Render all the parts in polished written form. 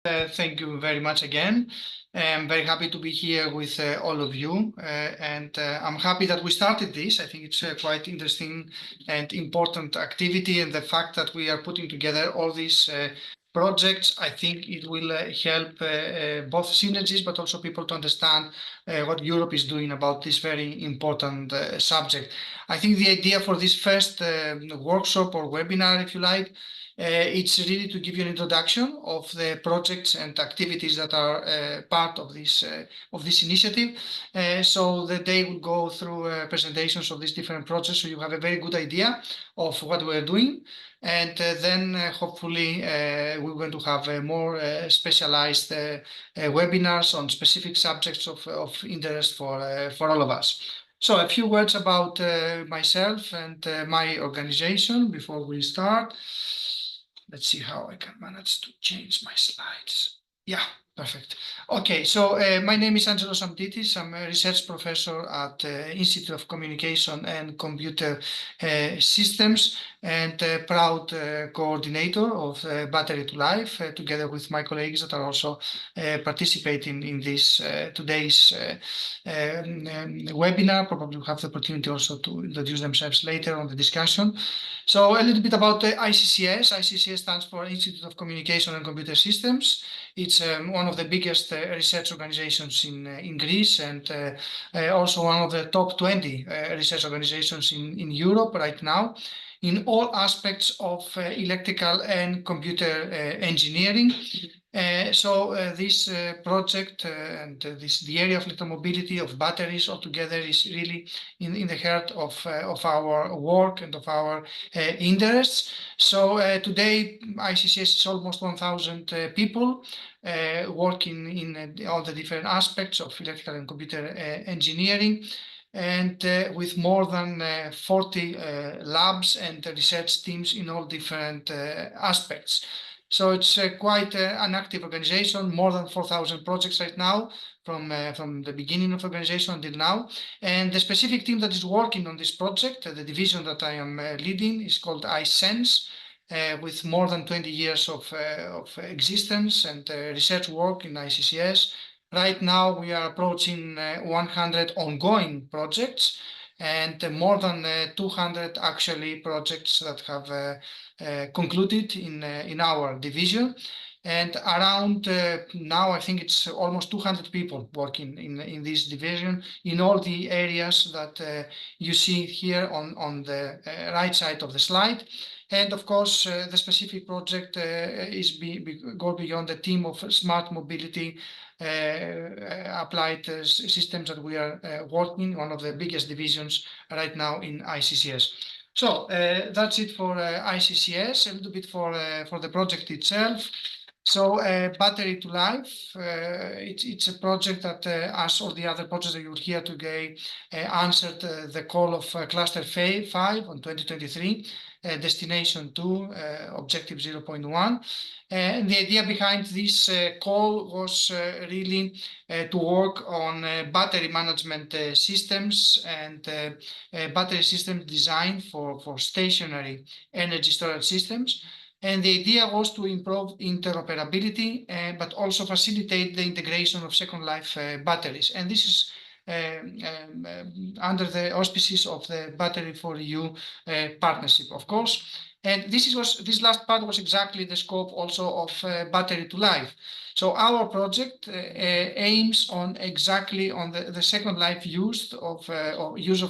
Thank you very much again. I'm very happy to be here with all of you, and I'm happy that we started this. I think it's quite interesting and important activity, and the fact that we are putting together all these projects, I think it will help both synergies, but also people to understand what Europe is doing about this very important subject. I think the idea for this first workshop or webinar, if you like, it's really to give you an introduction of the projects and activities that are part of this initiative. So the day will go through presentations of these different projects, so you have a very good idea of what we're doing. And then hopefully we're going to have more specialized webinars on specific subjects of interest for all of us. So a few words about myself and my organization before we start. Let's see how I can manage to change my slides. Yeah, perfect. Okay, so my name is Angelos Amtitis. I'm a research professor at Institute of Communication and Computer Systems and proud coordinator of Battery to Life, together with my colleagues that are also participating in this today's webinar. Probably will have the opportunity also to introduce themselves later on the discussion. So a little bit about the ICCS. ICCS stands for Institute of Communication and Computer Systems. It's one of the biggest research organizations in Greece, and also one of the top 20 research organizations in Europe right now, in all aspects of electrical and computer engineering. So this project and the area of electromobility, of batteries altogether, is really in the heart of our work and of our interests. So today ICCS is almost 1,000 people working in all the different aspects of electrical and computer engineering, and with more than 40 labs and research teams in all different aspects. So it's quite an active organization, more than 4,000 projects right now from the beginning of the organization until now. And the specific team that is working on this project, the division that I am leading, is called iSense, with more than 20 years of existence and research work in ICCS. Right now, we are approaching 100 ongoing projects and more than 200 actually projects that have concluded in our division. And around now, I think it's almost 200 people working in this division in all the areas that you see here on the right side of the slide. And of course, the specific project go beyond the theme of smart mobility applied systems that we are working, one of the biggest divisions right now in ICCS. So that's it for ICCS. A little bit for the project itself. So Battery to Life, it's a project that, as all the other projects that you will hear today, answered the call of Cluster 5 on 2023, Destination 2, Objective 0.1. And the idea behind this call was really to work on battery management systems and battery system design for stationary energy storage systems. And the idea was to improve interoperability, but also facilitate the integration of second life batteries. And this is under the auspices of the Battery for EU partnership, of course. And this last part was exactly the scope also of Battery to Life. So our project aims on exactly on the second life use of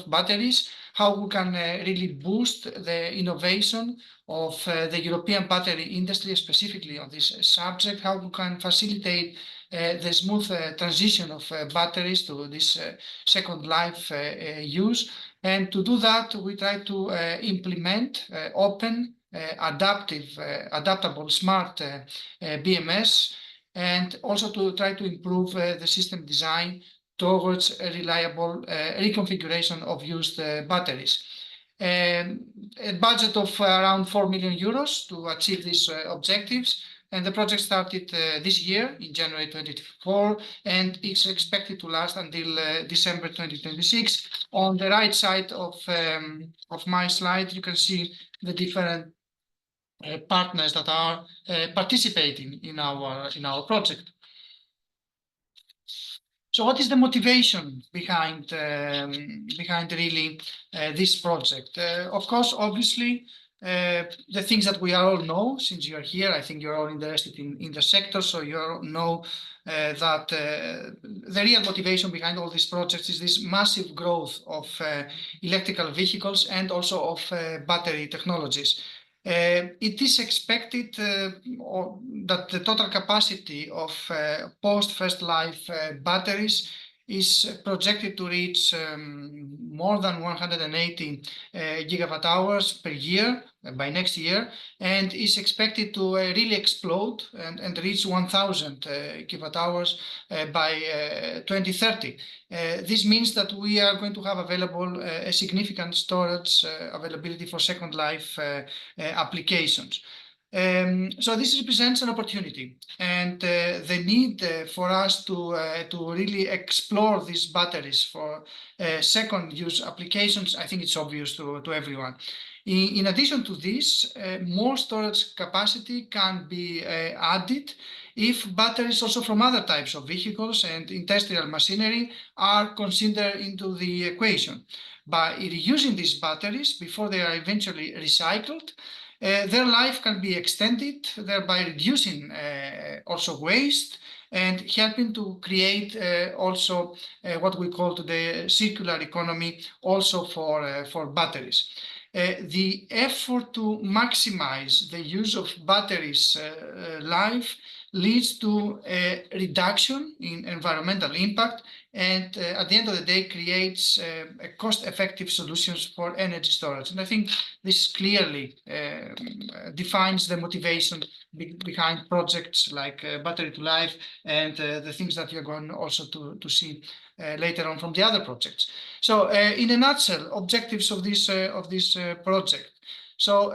batteries, how we can really boost the innovation of the European battery industry, specifically on this subject, how we can facilitate the smooth transition of batteries to this second life use. And to do that, we try to implement open, adaptable, smart BMS, and also to try to improve the system design towards a reliable reconfiguration of used batteries. A budget of around 4 million euros to achieve these objectives. And the project started this year in January 2024, and it's expected to last until December 2026. On the right side of my slide, you can see the different partners that are participating in our project. So what is the motivation behind really this project? Of course, obviously, the things that we all know, since you're here, I think you're all interested in the sector, so you all know that the real motivation behind all these projects is this massive growth of electrical vehicles and also of battery technologies. It is expected that the total capacity of post-first life batteries is projected to reach more than 180 gigawatt hours per year by next year, and is expected to really explode and reach 1,000 gigawatt hours by 2030. This means that we are going to have available a significant storage availability for second life applications. So this represents an opportunity, and the need for us to really explore these batteries for second use applications, I think it's obvious to everyone. In addition to this, more storage capacity can be added if batteries also from other types of vehicles and industrial machinery are considered into the equation. By reusing these batteries before they are eventually recycled, their life can be extended, thereby reducing also waste and helping to create also what we call today circular economy also for batteries. The effort to maximize the use of batteries life leads to a reduction in environmental impact, and at the end of the day creates cost-effective solutions for energy storage. And I think this clearly defines the motivation behind projects like Battery to Life and the things that you're going also to see later on from the other projects. So in a nutshell, objectives of this project. So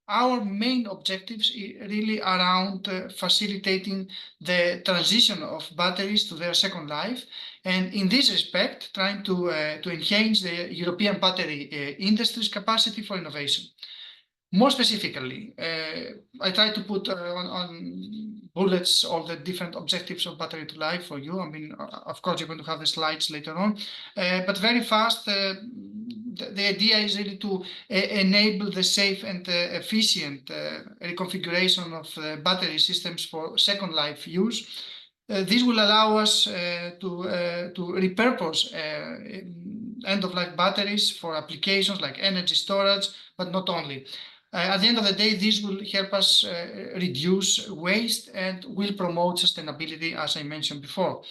our main objectives really around facilitating the transition of batteries to their second life, and in this respect, trying to enhance the European battery industry's capacity for innovation. More specifically, I try to put on bullets all the different objectives of Battery to Life for you. I mean, of course, you're going to have the slides later on, but very fast, the idea is really to enable the safe and efficient reconfiguration of battery systems for second life use. This will allow us to repurpose end-of-life batteries for applications like energy storage, but not only. At the end of the day, this will help us reduce waste and will promote sustainability, as I mentioned before.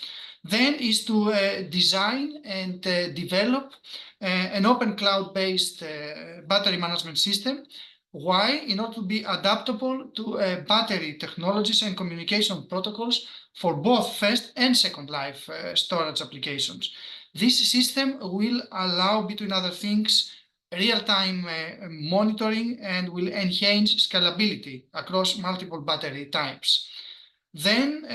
Then is to design and develop an open cloud-based battery management system. Why? In order to be adaptable to battery technologies and communication protocols for both first and second life storage applications. This system will allow, between other things, real-time monitoring and will enhance scalability across multiple battery types. Then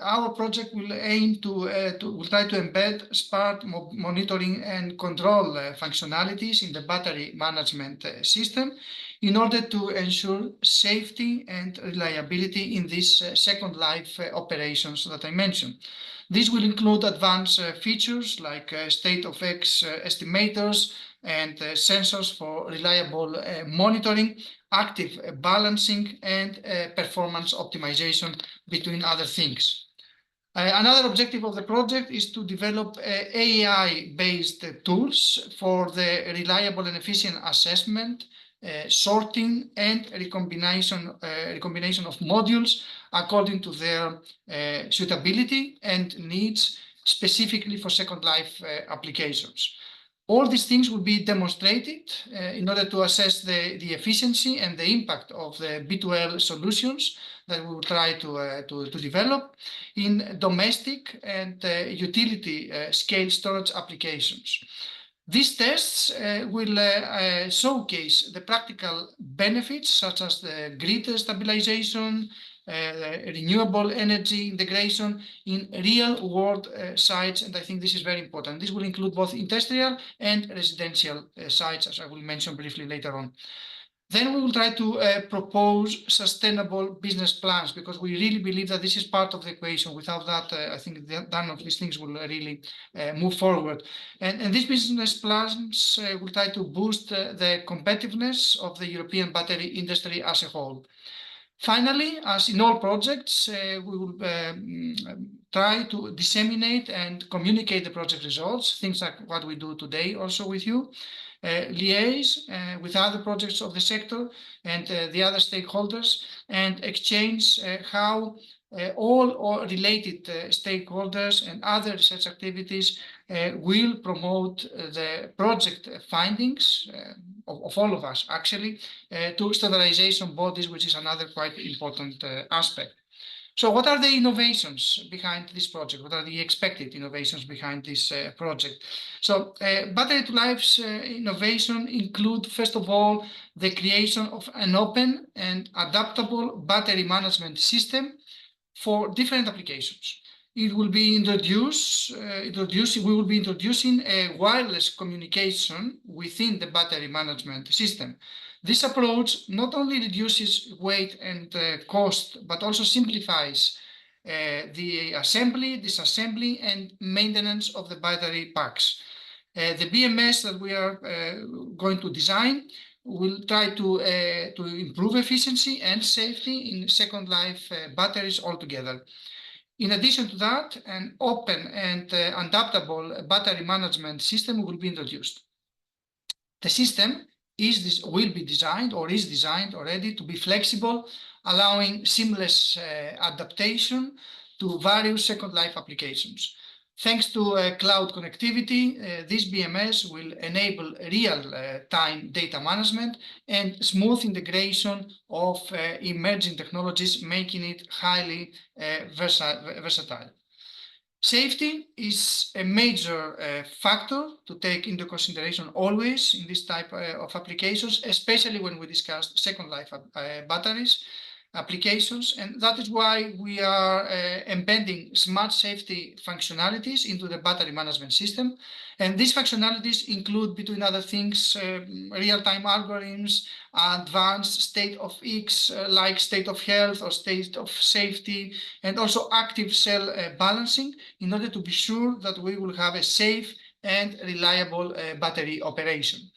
our project will aim will try to embed smart monitoring and control functionalities in the battery management system in order to ensure safety and reliability in these second life operations that I mentioned. This will include advanced features like state-of-X estimators and sensors for reliable monitoring, active balancing, and performance optimization, between other things. Another objective of the project is to develop AI-based tools for the reliable and efficient assessment, sorting, and recombination of modules according to their suitability and needs, specifically for second life applications. All these things will be demonstrated in order to assess the efficiency and the impact of the B2L solutions that we will try to develop in domestic and utility scale storage applications. These tests will showcase the practical benefits such as the grid stabilization, renewable energy integration in real-world sites, and I think this is very important. This will include both industrial and residential sites, as I will mention briefly later on. Then we will try to propose sustainable business plans, because we really believe that this is part of the equation. Without that, I think none of these things will really move forward. And these business plans will try to boost the competitiveness of the European battery industry as a whole. Finally, as in all projects, we will try to disseminate and communicate the project results, things like what we do today also with you, liaise with other projects of the sector and the other stakeholders, and exchange how all related stakeholders and other research activities will promote the project findings of all of us, actually, to standardization bodies, which is another quite important aspect. So what are the innovations behind this project? What are the expected innovations behind this project? So battery to lives innovation include, first of all, the creation of an open and adaptable battery management system for different applications. It will be we will be introducing a wireless communication within the battery management system. This approach not only reduces weight and cost, but also simplifies the assembly, disassembly, and maintenance of the battery packs. The BMS that we are going to design will try to improve efficiency and safety in second life batteries altogether. In addition to that, an open and adaptable battery management system will be introduced. The system will be designed or is designed already to be flexible, allowing seamless adaptation to various second life applications. Thanks to cloud connectivity, this BMS will enable real-time data management and smooth integration of emerging technologies, making it highly versatile. Safety is a major factor to take into consideration always in this type of applications, especially when we discuss second life batteries applications, and that is why we are embedding smart safety functionalities into the battery management system. And these functionalities include, between other things, real-time algorithms, advanced state of X, like state of health or state of safety, and also active cell balancing, in order to be sure that we will have a safe and reliable battery operation.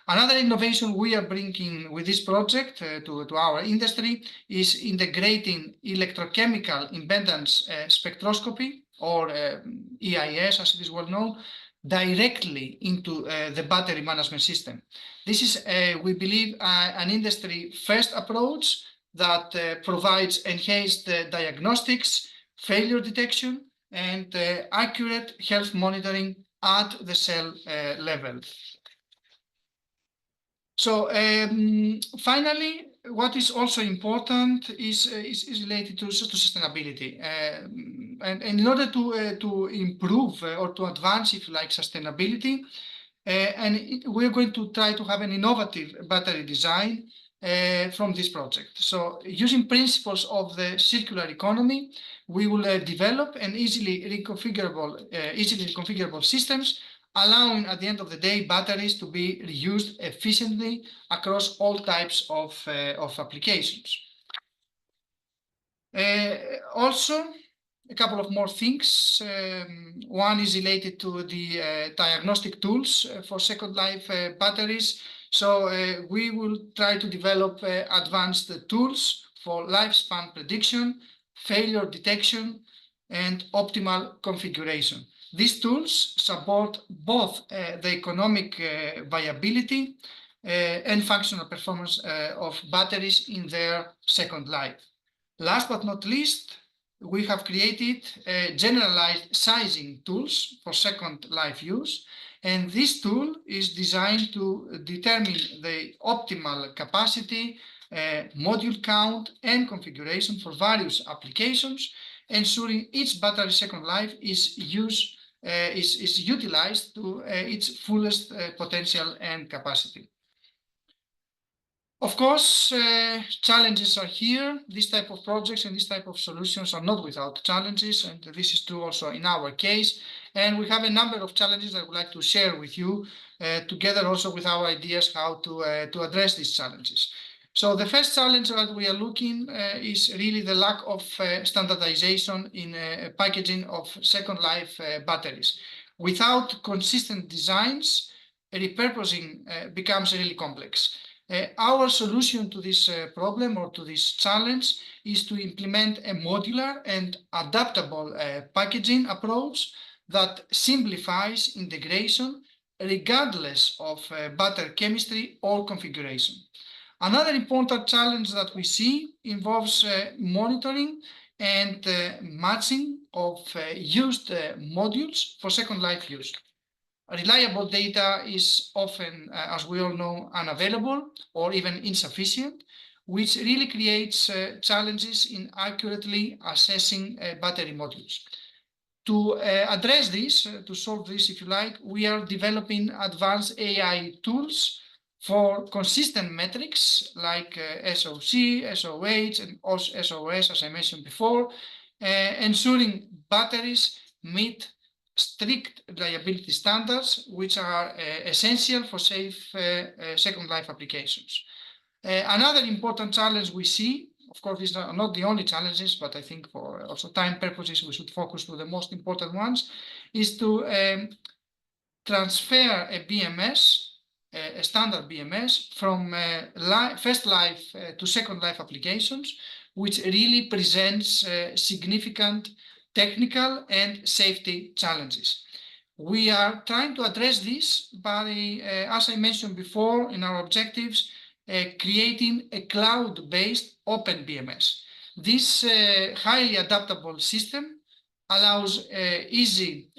Another innovation we are bringing with this project to our industry is integrating electrochemical impedance spectroscopy, or EIS as it is well known, directly into the battery management system. This is, we believe, an industry first approach that provides enhanced diagnostics, failure detection, and accurate health monitoring at the cell level. So finally, what is also important is related to sustainability. And in order to improve or to advance, if you like, sustainability, we're going to try to have an innovative battery design from this project. So using principles of the circular economy, we will develop an easily reconfigurable systems, allowing, at the end of the day, batteries to be reused efficiently across all types of applications. Also, a couple of more things. One is related to the diagnostic tools for second life batteries. So we will try to develop advanced tools for lifespan prediction, failure detection, and optimal configuration. These tools support both the economic viability and functional performance of batteries in their second life. Last but not least, we have created generalized sizing tools for second life use. And this tool is designed to determine the optimal capacity, module count, and configuration for various applications, ensuring each battery second life is utilized to its fullest potential and capacity. Of course, challenges are here. This type of projects and this type of solutions are not without challenges, and this is true also in our case. And we have a number of challenges that I would like to share with you together also with our ideas how to address these challenges. So the first challenge that we are looking is really the lack of standardization in packaging of second life batteries. Without consistent designs, repurposing becomes really complex. Our solution to this problem or to this challenge is to implement a modular and adaptable packaging approach that simplifies integration regardless of battery chemistry or configuration. Another important challenge that we see involves monitoring and matching of used modules for second life use. Reliable data is often, as we all know, unavailable or even insufficient, which really creates challenges in accurately assessing battery modules. To address this, to solve this, if you like, we are developing advanced AI tools for consistent metrics like SOC, SOH, and also SOS, as I mentioned before, ensuring batteries meet strict reliability standards, which are essential for safe second life applications. Another important challenge we see, of course, these are not the only challenges, but I think for also time purposes, we should focus to the most important ones, is to transfer a BMS, a standard BMS, from first life to second life applications, which really presents significant technical and safety challenges. We are trying to address this by, as I mentioned before in our objectives, creating a cloud-based open BMS. This highly adaptable system allows easy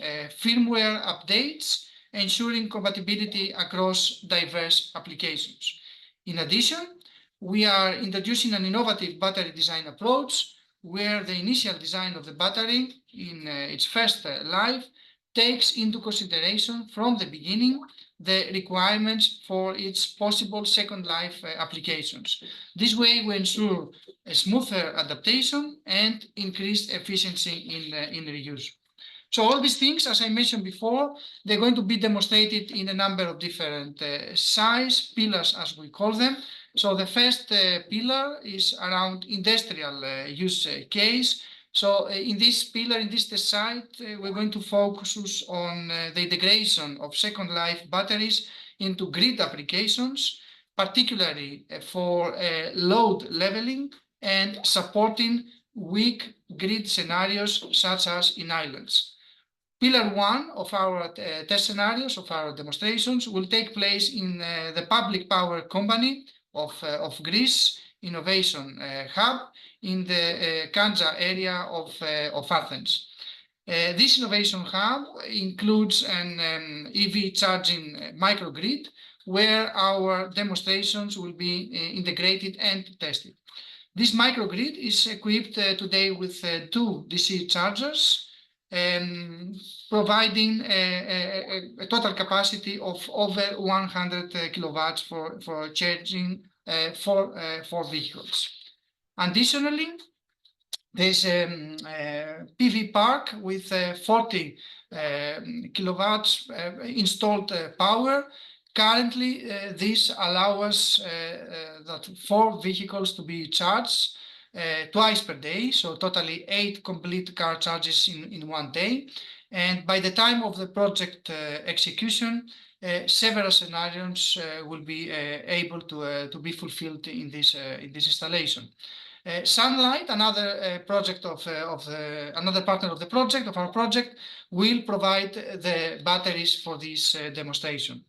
firmware updates, ensuring compatibility across diverse applications. In addition, we are introducing an innovative battery design approach where the initial design of the battery in its first life takes into consideration from the beginning the requirements for its possible second life applications. This way we ensure a smoother adaptation and increased efficiency in reuse. So all these things, as I mentioned before, they're going to be demonstrated in a number of different size pillars, as we call them. So the first pillar is around industrial use case. So in this pillar, in this test site, we're going to focus on the integration of second life batteries into grid applications, particularly for load leveling and supporting weak grid scenarios such as in islands. Pillar one of our test scenarios, of our demonstrations, will take place in the public power company of Greece Innovation Hub in the Kanja area of Athens. This innovation hub includes an EV charging microgrid where our demonstrations will be integrated and tested. This microgrid is equipped today with 2 DC chargers, providing a total capacity of over 100 kilowatts for charging for vehicles. Additionally, there's a PV park with 40 kilowatts installed power. Currently, this allows that 4 vehicles to be charged twice per day, so totally 8 complete car charges in one day. And by the time of the project execution, several scenarios will be able to be fulfilled in this installation. Sunlight, another another partner of the project, of our project, will provide the batteries for this demonstration.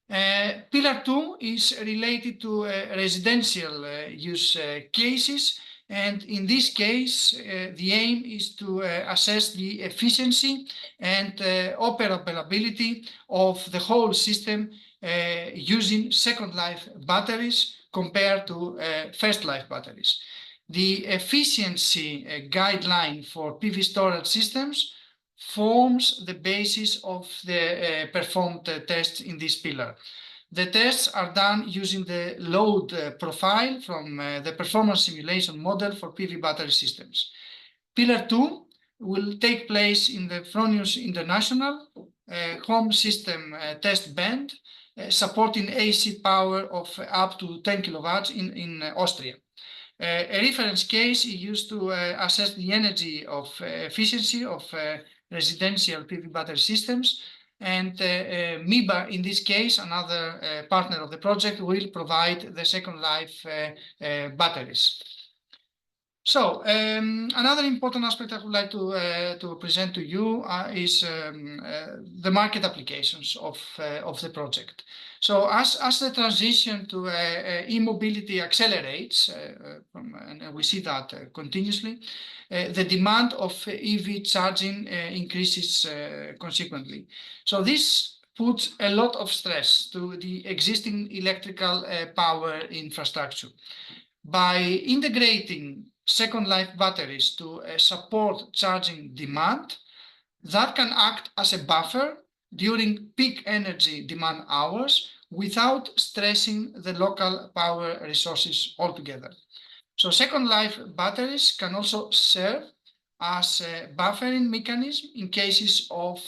Pillar 2 is related to residential use cases, and in this case, the aim is to assess the efficiency and operability of the whole system using second life batteries compared to first life batteries. The efficiency guideline for PV storage systems forms the basis of the performed tests in this pillar. The tests are done using the load profile from the performance simulation model for PV battery systems. Pillar 2 will take place in the Fronius International home system test bed supporting AC power of up to 10 kilowatts in Austria. A reference case is used to assess the energy of efficiency of residential PV battery systems. And MIBA, in this case, another partner of the project, will provide the second life batteries. So another important aspect I would like to present to you is the market applications of the project. So as the transition to e-mobility accelerates, and we see that continuously, the demand of EV charging increases consequently. So this puts a lot of stress to the existing electrical power infrastructure. By integrating second life batteries to support charging demand, that can act as a buffer during peak energy demand hours without stressing the local power resources altogether. So second life batteries can also serve as a buffering mechanism in cases of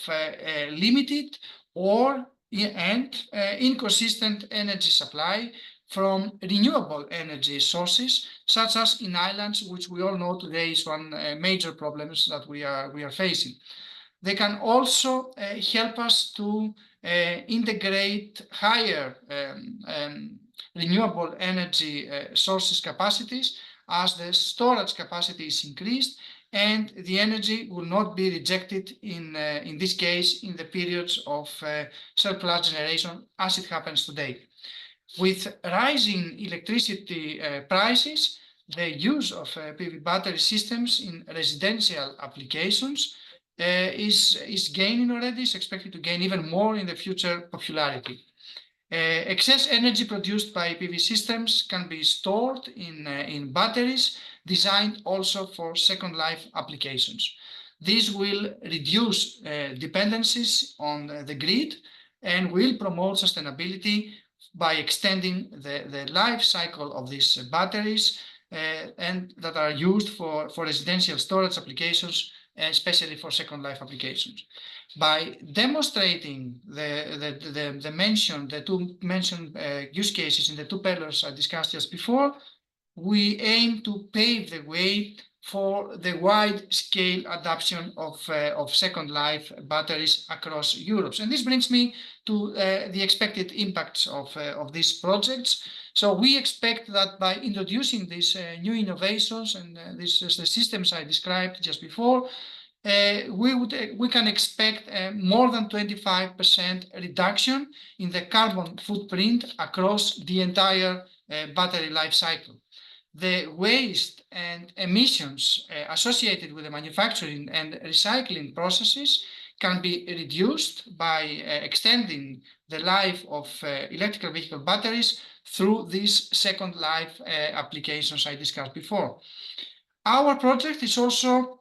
limited or inconsistent energy supply from renewable energy sources, such as in islands, which we all know today is one major problem that we are facing. They can also help us to integrate higher renewable energy sources capacities as the storage capacity is increased, and the energy will not be rejected in this case in the periods of surplus generation as it happens today. With rising electricity prices, the use of PV battery systems in residential applications is gaining already, is expected to gain even more in the future popularity. Excess energy produced by PV systems can be stored in batteries designed also for second life applications. This will reduce dependencies on the grid and will promote sustainability by extending the life cycle of these batteries and that are used for residential storage applications, especially for second life applications. By demonstrating the two mentioned use cases in the two pillars I discussed just before, we aim to pave the way for the wide-scale adoption of second life batteries across Europe. And this brings me to the expected impacts of these projects. So we expect that by introducing these new innovations and the systems I described just before, we can expect more than 25% reduction in the carbon footprint across the entire battery life cycle. The waste and emissions associated with the manufacturing and recycling processes can be reduced by extending the life of electrical vehicle batteries through these second life applications I discussed before. Our project is also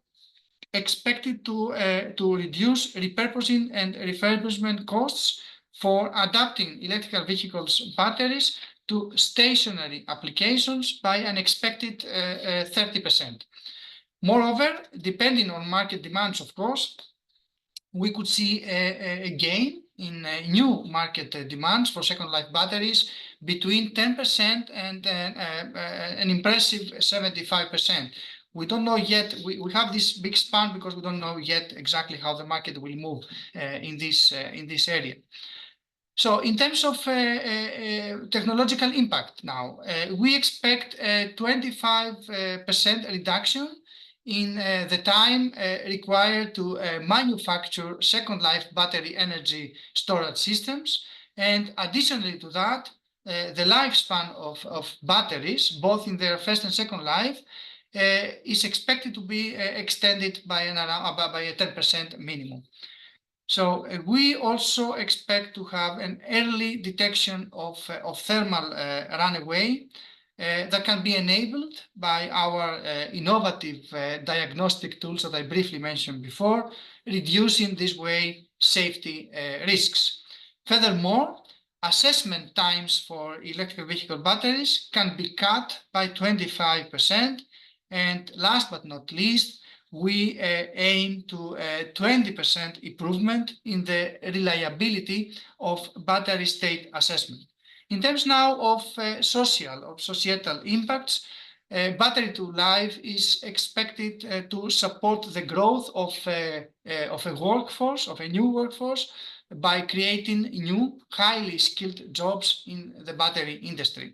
expected to reduce repurposing and refurbishment costs for adapting electrical vehicles batteries to stationary applications by an expected 30%. Moreover, depending on market demands, of course, we could see a gain in new market demands for second life batteries between 10% and an impressive 75%. We don't know yet, we have this big span because we don't know yet exactly how the market will move in this area. So in terms of technological impact now, we expect a 25% reduction in the time required to manufacture second life battery energy storage systems. And additionally to that, the lifespan of batteries, both in their first and second life, is expected to be extended by a 10% minimum. So we also expect to have an early detection of thermal runaway that can be enabled by our innovative diagnostic tools that I briefly mentioned before, reducing this way safety risks. Furthermore, assessment times for electric vehicle batteries can be cut by 25%. And last but not least, we aim to 20% improvement in the reliability of battery state assessment. In terms now of societal impacts, battery to life is expected to support the growth of a workforce, of a new workforce, by creating new, highly skilled jobs in the battery industry.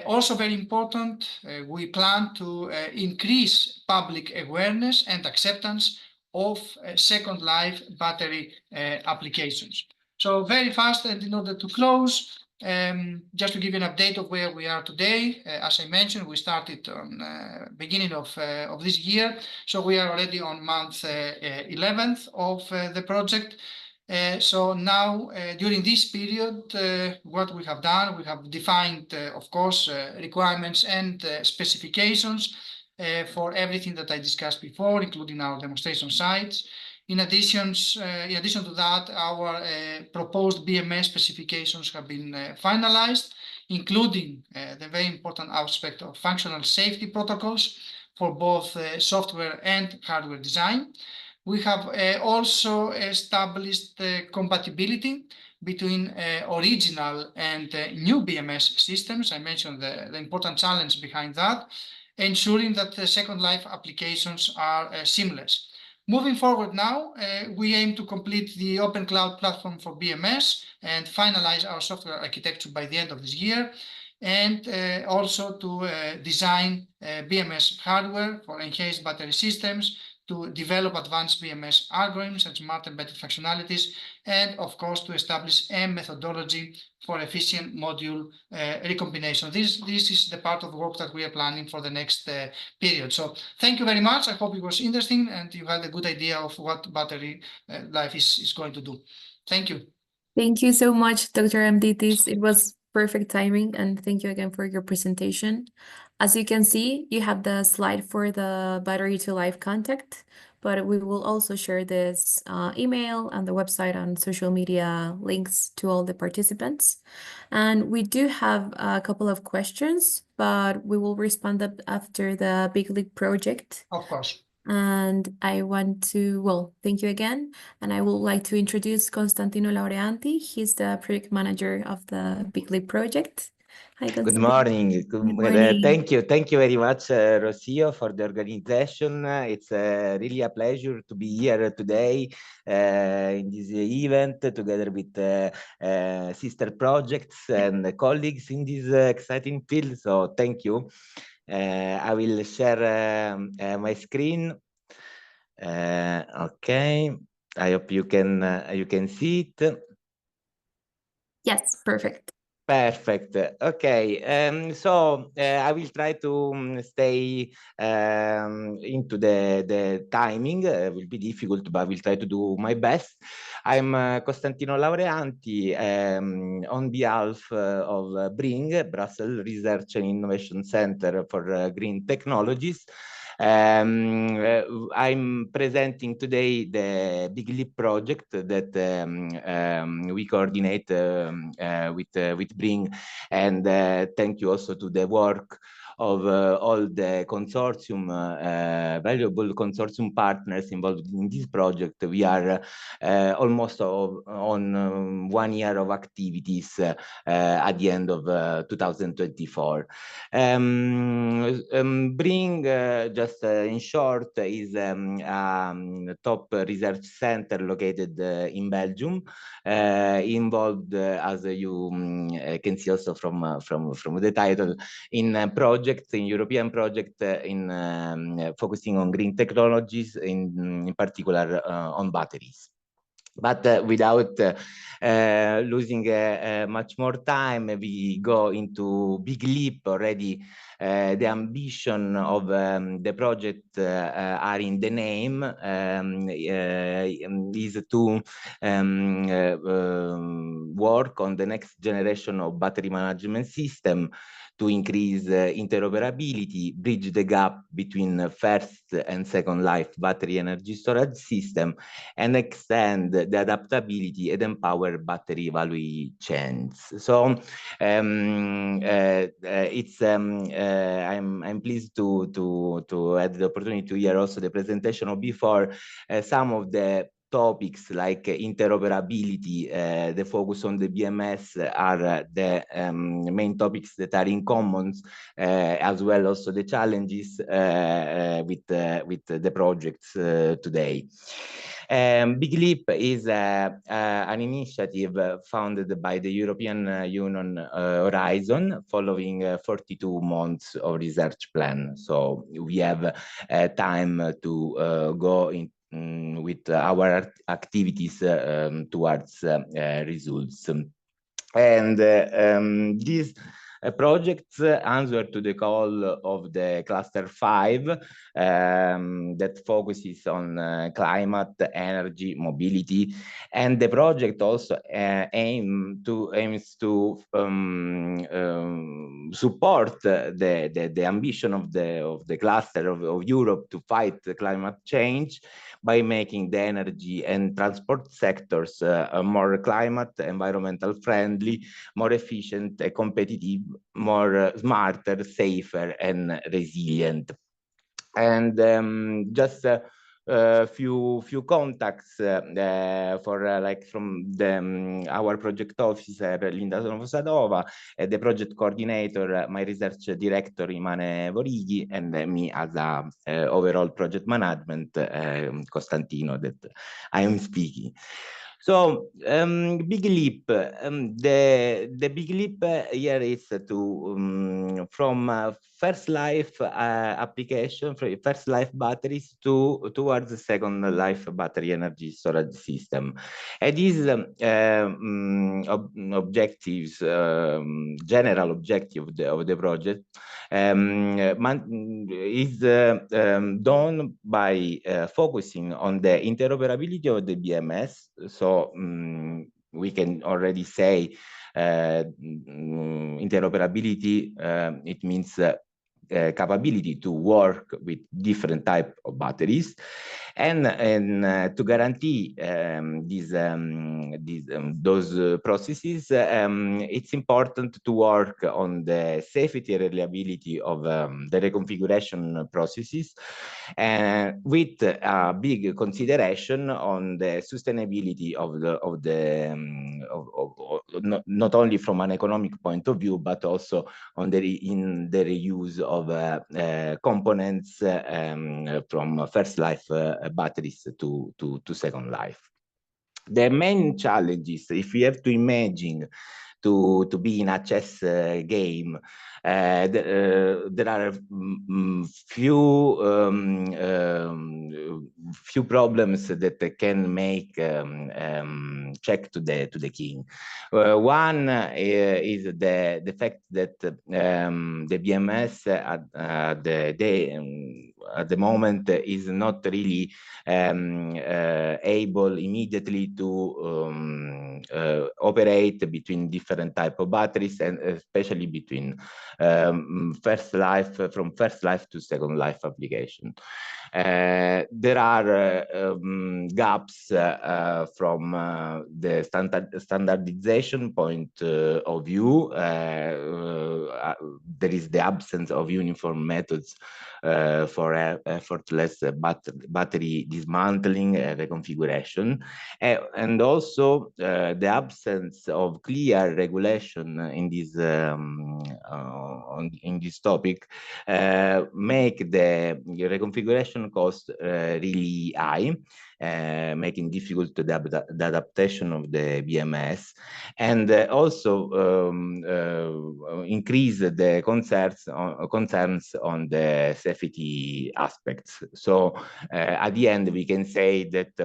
Also very important, we plan to increase public awareness and acceptance of second life battery applications. So very fast, and in order to close, just to give you an update of where we are today, as I mentioned, we started on beginning of this year, so we are already on month 11th of the project. So now, during this period, what we have done, we have defined, of course, requirements and specifications for everything that I discussed before, including our demonstration sites. In addition to that, our proposed BMS specifications have been finalized, including the very important aspect of functional safety protocols for both software and hardware design. We have also established compatibility between original and new BMS systems. I mentioned the important challenge behind that, ensuring that the second life applications are seamless. Moving forward now, we aim to complete the open cloud platform for BMS and finalize our software architecture by the end of this year, and also to design BMS hardware for enhanced battery systems, to develop advanced BMS algorithms and smart embedded functionalities, and of course to establish a methodology for efficient module recombination. This is the part of the work that we are planning for the next period. So thank you very much. I hope it was interesting and you had a good idea of what battery life is going to do. Thank you. Thank you so much, Dr. Amditis. It was perfect timing, and thank you again for your presentation. As you can see, you have the slide for the battery to life contact, but we will also share this email and the website and social media links to all the participants. And we do have a couple of questions, but we will respond up after the Big League project. Of course. And I want to, well, thank you again. And I would like to introduce Constantino Laureanti. He's the project manager of the Big League project. Hi, Good Constantino. morning. Good morning. Thank you very much, Rocio, for the organization. It's really a pleasure to be here today in this event together with sister projects and colleagues in this exciting field. So thank you. I will share my screen. Okay, I hope you can see it. Yes, perfect. Perfect. Okay. So I will try to stay into the timing. It will be difficult, but I will try to do my best. I'm Costantino Laureanti on behalf of BRING, Brussels Research and Innovation Center for Green Technologies. I'm presenting today the Big Leap project that we coordinate with BRING, and thank you also to the work of all the consortium, valuable consortium partners involved in this project. We are almost on 1 year of activities at the end of 2024. BRING, just in short, is a top research center located in Belgium, involved, as you can see also from the title, in projects, in European projects, in focusing on green technologies, in particular on batteries. But without losing much more time, we go into Big Leap already. The ambition of the project are in the name, is to work on the next generation of battery management system to increase interoperability, bridge the gap between first and second life battery energy storage system, and extend the adaptability and empower battery value chains. So I'm pleased to have the opportunity to hear also the presentation of before some of the topics like interoperability, the focus on the BMS are the main topics that are in common, as well also the challenges with the projects today. Big Leap is an initiative founded by the European Union Horizon following 42 months of research plan. So we have time to go in with our activities towards results. And these projects answer to the call of the cluster 5 that focuses on climate, energy, mobility, and the project also aims to support the ambition of the cluster of Europe to fight the climate change by making the energy and transport sectors more climate, environmental friendly, more efficient, competitive, more smarter, safer, and resilient. And just a few contacts for like from the our project officer Linda Novosadova, the project coordinator, my research director Imane Vorighi, and me as a overall project management Costantino that I am speaking. So Big Leap, the Big Leap here is to from first life application, from first life batteries towards the second life battery energy storage system. And these objectives, general objective of the project is done by focusing on the interoperability of the BMS. So we can already say interoperability, it means capability to work with different types of batteries, and to guarantee those processes, it's important to work on the safety and reliability of the reconfiguration processes, with a big consideration on the sustainability of not only from an economic point of view, but also on the reuse of components from first life batteries to second life. The main challenges, if we have to imagine to be in a chess game, there are few problems that can make check to the king. One is the fact that the BMS at the moment is not really able immediately to operate between different type of batteries, and especially between first life to second life application. There are gaps from the standardization point of view. There is the absence of uniform methods for effortless battery dismantling, reconfiguration, and also the absence of clear regulation in this topic make the reconfiguration cost really high, making difficult the adaptation of the BMS, and also increase the concerns on the safety aspects. So at the end, we can say that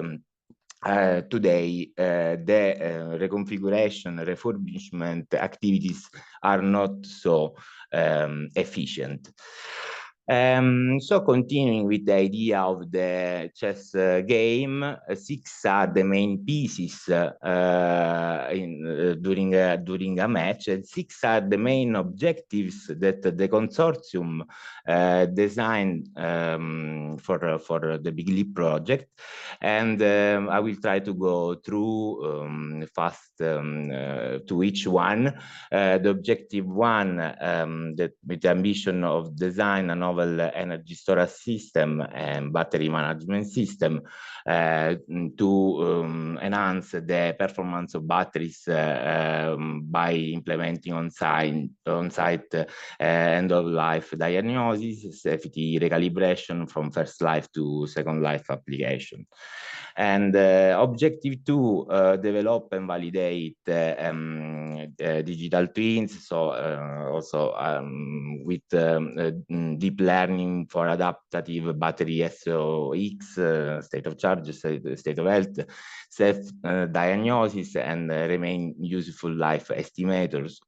today, the reconfiguration, refurbishment activities are not so efficient. So continuing with the idea of the chess game, 6 are the main pieces during a match, and 6 are the main objectives that the consortium designed for the Big Leap project. And I will try to go through fast to each one. The objective 1, that with the ambition of design a novel energy storage system and battery management system to enhance the performance of batteries by implementing on-site end-of-life diagnosis, safety recalibration from first life to second life application. And objective 2, develop and validate digital twins, so also with deep learning for adaptive battery SOX, state of charge, state of health, self-diagnosis, and remain useful life estimators.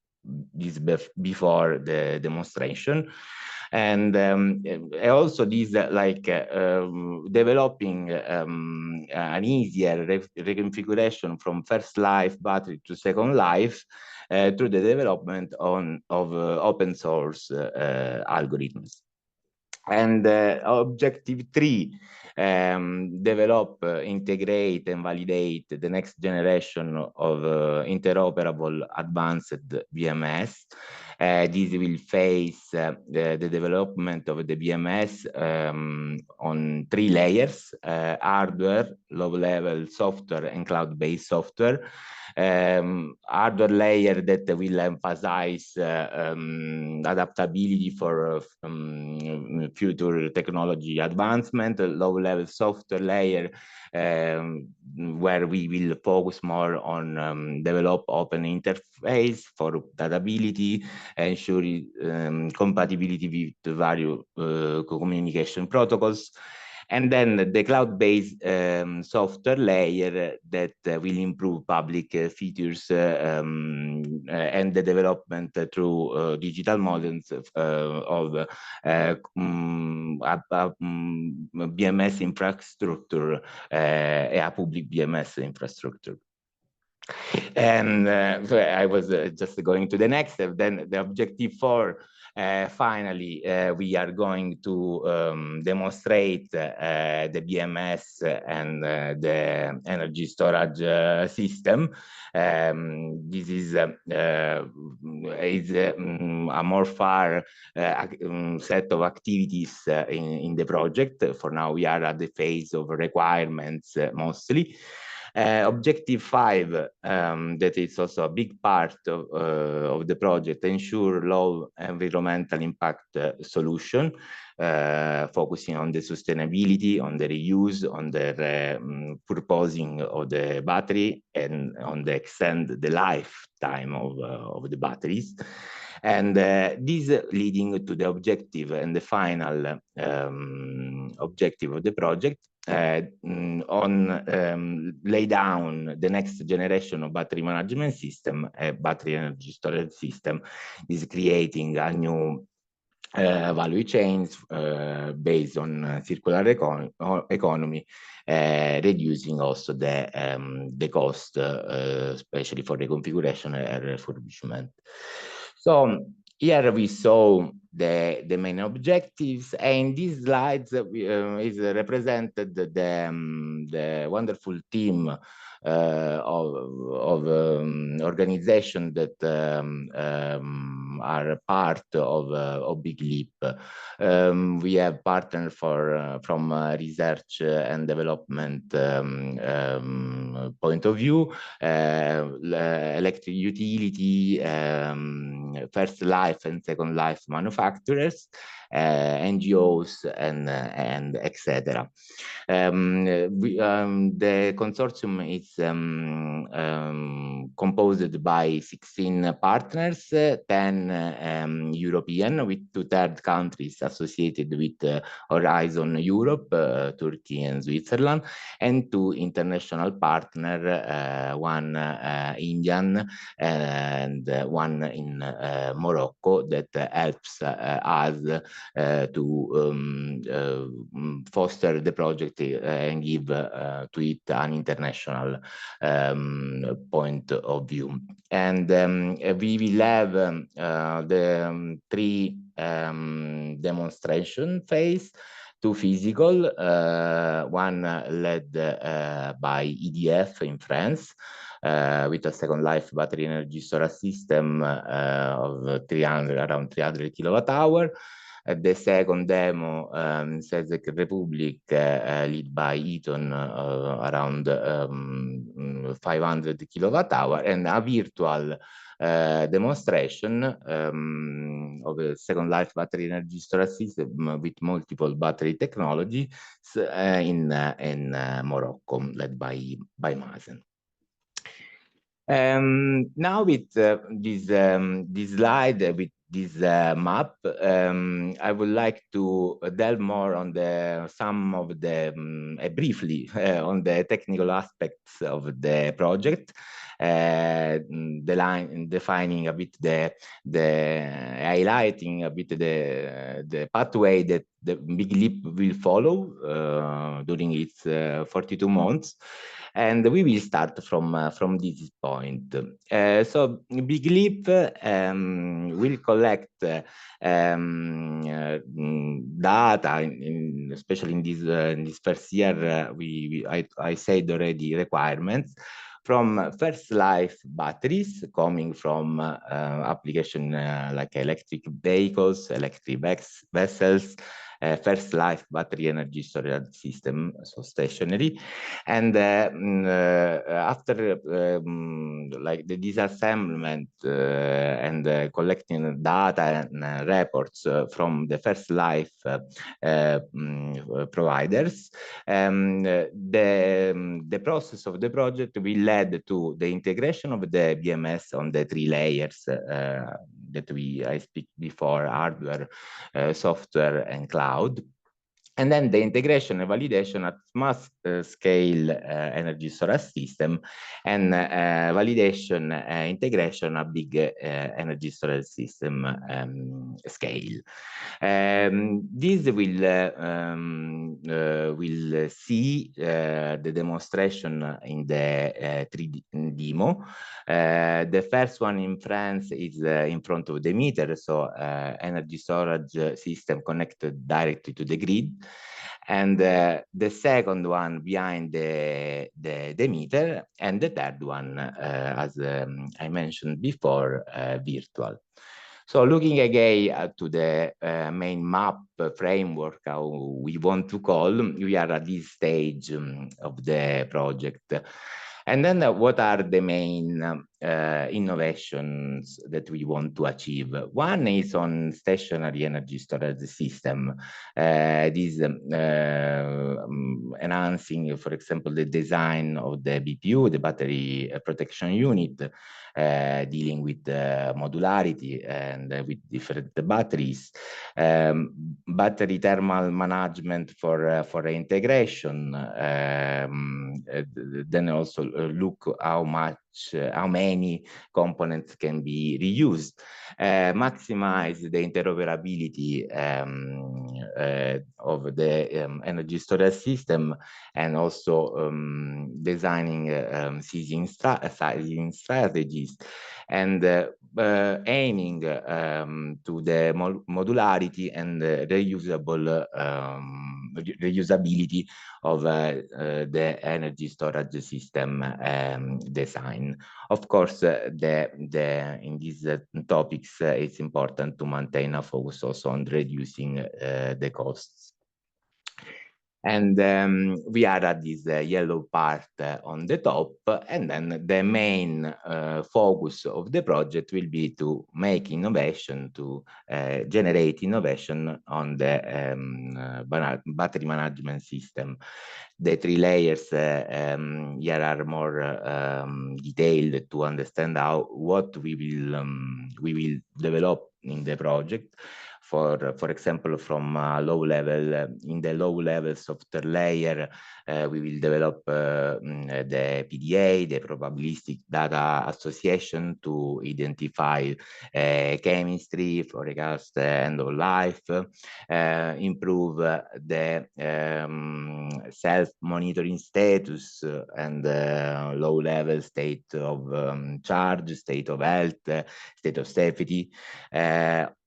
This before the demonstration. And also this developing an easier reconfiguration from first life battery to second life through the development of open source algorithms. And objective 3, develop, integrate, and validate the next generation of interoperable advanced BMS. This will face the development of the BMS on 3 layers: hardware, low-level software, and cloud-based software. Hardware layer that will emphasize adaptability for future technology advancement, low-level software layer where we will focus more on develop open interface for datability, ensuring compatibility with various communication protocols. And then the cloud-based software layer that will improve public features and the development through digital models of BMS infrastructure, a public BMS infrastructure. And so I was just going to the next step. Then the objective 4, finally, we are going to demonstrate the BMS and the energy storage system. This is a more far set of activities in the project. For now, we are at the phase of requirements mostly. Objective 5, that is also a big part of the project, ensure low environmental impact solution, focusing on the sustainability, on the reuse, on the purposing of the battery, and on the extend the lifetime of the batteries. And this leading to the objective and the final objective of the project, lay down the next generation of battery management system, a battery energy storage system, is creating a new value chains based on circular economy, reducing also the cost, especially for the configuration and refurbishment. So here we saw the main objectives, and these slides is represented the wonderful team of organization that are part of Big Leap. We have partners from research and development point of view, electric utility, first life and second life manufacturers, NGOs, and etc. The consortium is composed by 16 partners, 10 European, with 2/3 countries associated with Horizon Europe, Turkey and Switzerland, and 2 international partners, 1 Indian and 1 in Morocco, that helps us to foster the project and give to it an international point of view. And we will have the three demonstration phase, two physical, one led by EDF in France, with a second life battery energy storage system of around 300 kilowatt hour. The second demo in Czech Republic, led by Eaton, around 500 kilowatt hour, and a virtual demonstration of a second life battery energy storage system with multiple battery technologies in Morocco, led by Mazen. Now with this slide, with this map, I would like to delve more on some of the briefly on the technical aspects of the project, defining a bit highlighting a bit the pathway that the Big Leap will follow during its 42 months. And we will start from this point. So Big Leap will collect data, especially in this first year. I said already requirements from first life batteries coming from application like electric vehicles, electric vessels, first life battery energy storage system, so stationary. And after like the disassemblement and collecting data and reports from the first life providers, the process of the project will lead to the integration of the BMS on the three layers that I speak before: hardware, software, and cloud. And then the integration and validation at mass scale energy storage system, and validation integration at big energy storage system scale. This will see the demonstration in the 3D demo. The first one in France is in front of the meter, so energy storage system connected directly to the grid. And the second one behind the meter, and the third one, as I mentioned before, virtual. So looking again to the main map framework, how we want to call, we are at this stage of the project. And then what are the main innovations that we want to achieve? One is on stationary energy storage system. This enhancing, for example, the design of the BPU, the battery protection unit, dealing with modularity and with different batteries, battery thermal management for integration, then also look how many components can be reused, maximize the interoperability of the energy storage system, and also designing sizing strategies, and aiming to the modularity and reusability of the energy storage system design. Of course, in these topics, it's important to maintain a focus also on reducing the costs. And we are at this yellow part on the top, and then the main focus of the project will be to make innovation, to generate innovation on the battery management system. The three layers here are more detailed to understand what we will develop in the project. for example, from low level, in the low level software layer, we will develop the PDA, the probabilistic data association, to identify chemistry, forecast end of life, improve the self-monitoring status and low level state of charge, state of health, state of safety.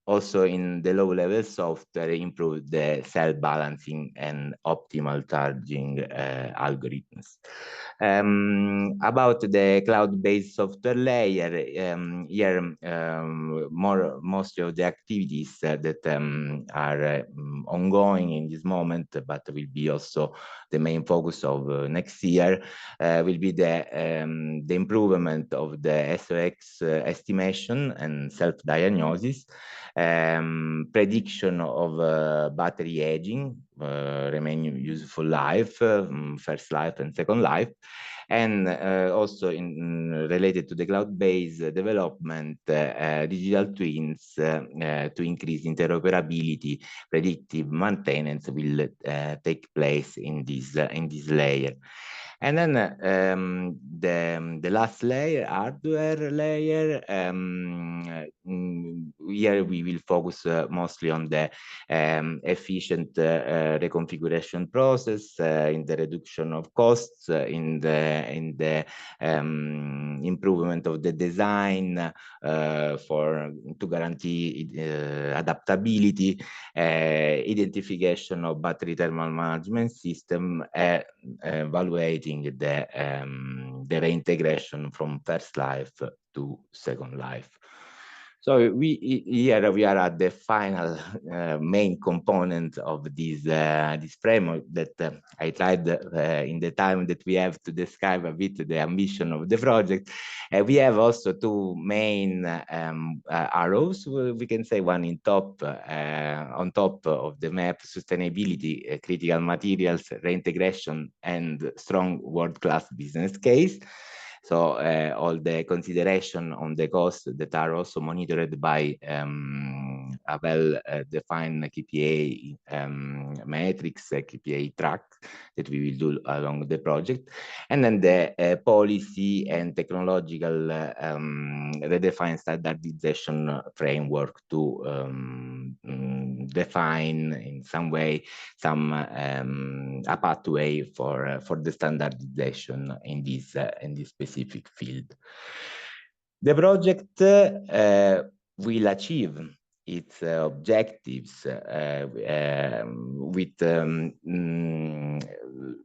Also in the low level software, improve the cell balancing and optimal charging algorithms. About the cloud-based software layer, here most of the activities that are ongoing in this moment, but will be also the main focus of next year, will be the improvement of the SOX estimation and self-diagnosis, prediction of battery aging, remaining useful life, first life and second life, and also related to the cloud-based development, digital twins to increase interoperability, predictive maintenance will take place in this layer. And then the last layer, hardware layer, here we will focus mostly on the efficient reconfiguration process, in the reduction of costs, in the improvement of the design to guarantee adaptability, identification of battery thermal management system, evaluating the reintegration from first life to second life. So here we are at the final main component of this framework that I tried in the time that we have to describe a bit the ambition of the project. We have also two main arrows, we can say, one on top of the map: sustainability, critical materials, reintegration, and strong world-class business case. So all the consideration on the costs that are also monitored by a well-defined KPI metrics, KPI track that we will do along the project. And then the policy and technological redefined standardization framework to define in some way a pathway for the standardization in this specific field. The project will achieve its objectives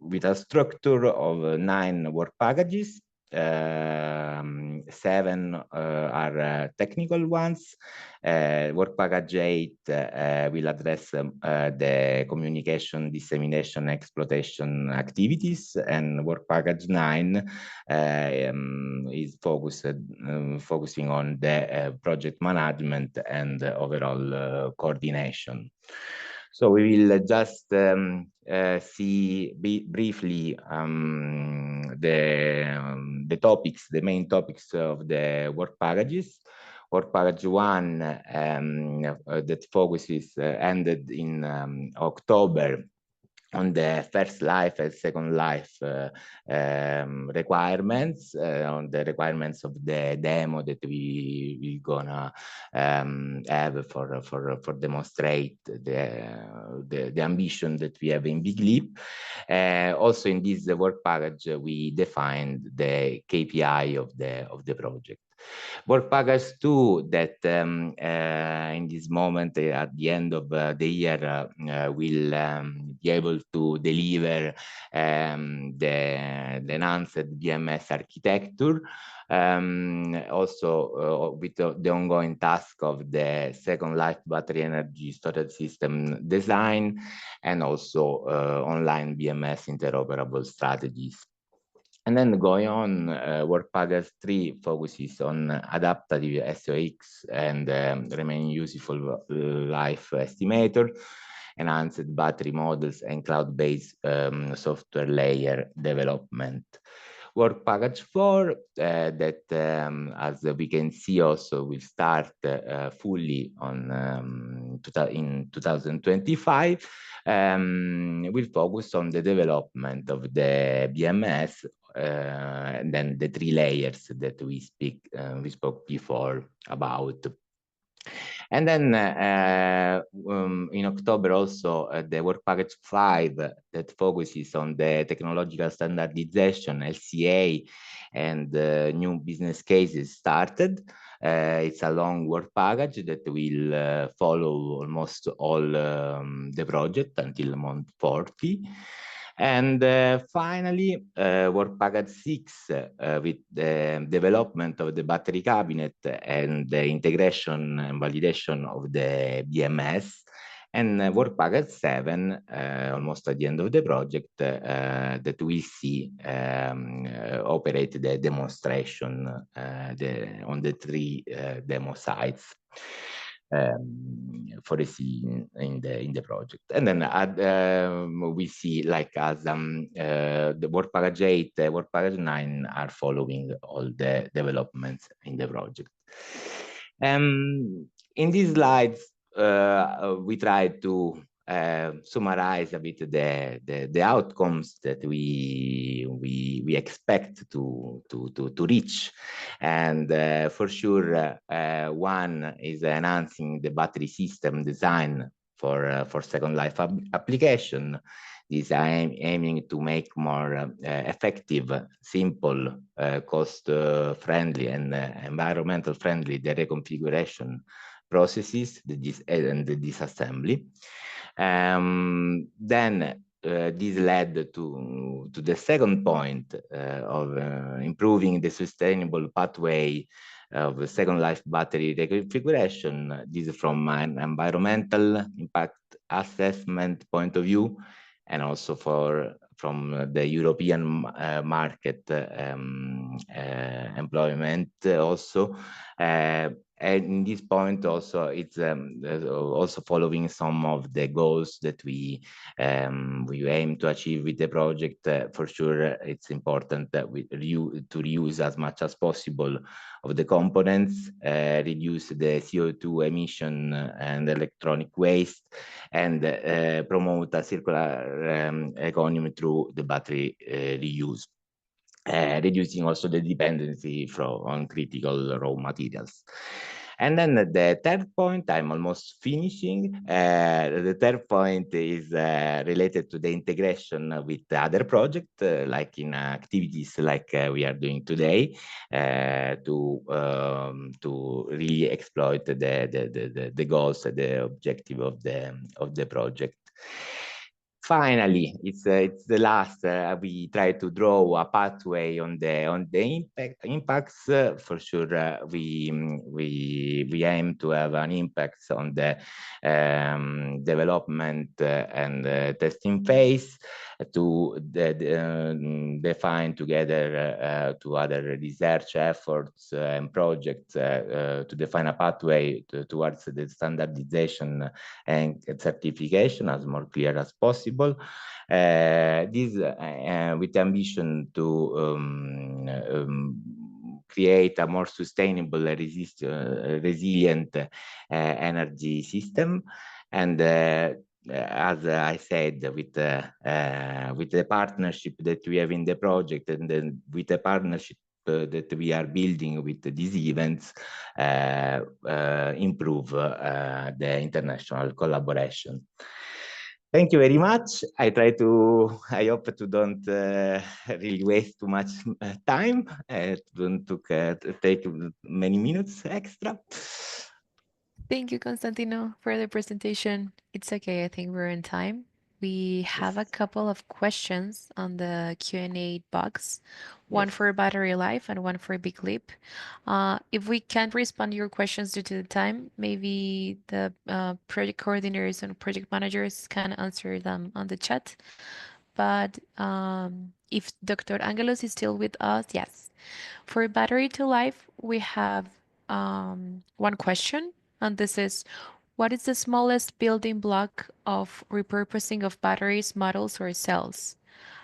with a structure of 9 work packages. 7 are technical ones. Work package 8 will address the communication, dissemination, exploitation activities, and work package 9 is focusing on the project management and overall coordination. So we will just see briefly the topics, the main topics of the work packages. Work package 1 that focuses ended in October on the first life and second life requirements, on the requirements of the demo that we gonna have for demonstrate the ambition that we have in Big Leap. Also in this work package, we defined the KPI of the project. Work package 2 that in this moment at the end of the year will be able to deliver the enhanced BMS architecture, also with the ongoing task of the second life battery energy storage system design, and also online BMS interoperable strategies. And then going on, work package 3 focuses on adaptive SOX and remaining useful life estimator, enhanced battery models, and cloud-based software layer development. Work package 4 that, as we can see, also will start fully on in 2025 will focus on the development of the BMS and then the 3 layers that we spoke before about. And then in October also the work package 5 that focuses on the technological standardization, LCA, and new business cases started. It's a long work package that will follow almost all the project until month 40. And finally, work package 6 with the development of the battery cabinet and the integration and validation of the BMS. And work package 7, almost at the end of the project, that we see operate the demonstration on the 3 demo sites. For a scene in the project. And then we see like as the work package 8, work package 9 are following all the developments in the project. In these slides, we try to summarize a bit the outcomes that we expect to reach, and for sure one is enhancing the battery system design for second life application. This aiming to make more effective, simple, cost friendly, and environmental friendly the reconfiguration processes and the disassembly. Then this led to the second point of improving the sustainable pathway of the second life battery reconfiguration. This is from an environmental impact assessment point of view, and also from the European market employment also. And in this point also, it's also following some of the goals that we aim to achieve with the project. For sure, it's important that we reuse as much as possible of the components, reduce the CO2 emission and electronic waste, and promote a circular economy through the battery reuse. Reducing also the dependency on critical raw materials. And then the third point, I'm almost finishing. The third point is related to the integration with other projects, like in activities like we are doing today, to really exploit the goals, the objective of the project. Finally, it's the last. We try to draw a pathway on the impacts. For sure, we aim to have an impact on the development and testing phase, to define together to other research efforts and projects to define a pathway towards the standardization and certification as more clear as possible. This with ambition to create a more sustainable, resilient energy system. And as I said, with the partnership that we have in the project, and then with the partnership that we are building with these events, improve the international collaboration. Thank you very much. I hope to don't really waste too much time, don't take many minutes extra. Thank you, Constantino, for the presentation. It's okay, I think we're in time. We have a couple of questions on the Q&A box, one for battery life and one for Big Leap. If we can't respond to your questions due to the time, maybe the project coordinators and project managers can answer them on the chat. But if Dr. Angelos is still with us, yes. For battery to life, we have one question, and this is, what is the smallest building block of repurposing of batteries, models, or cells?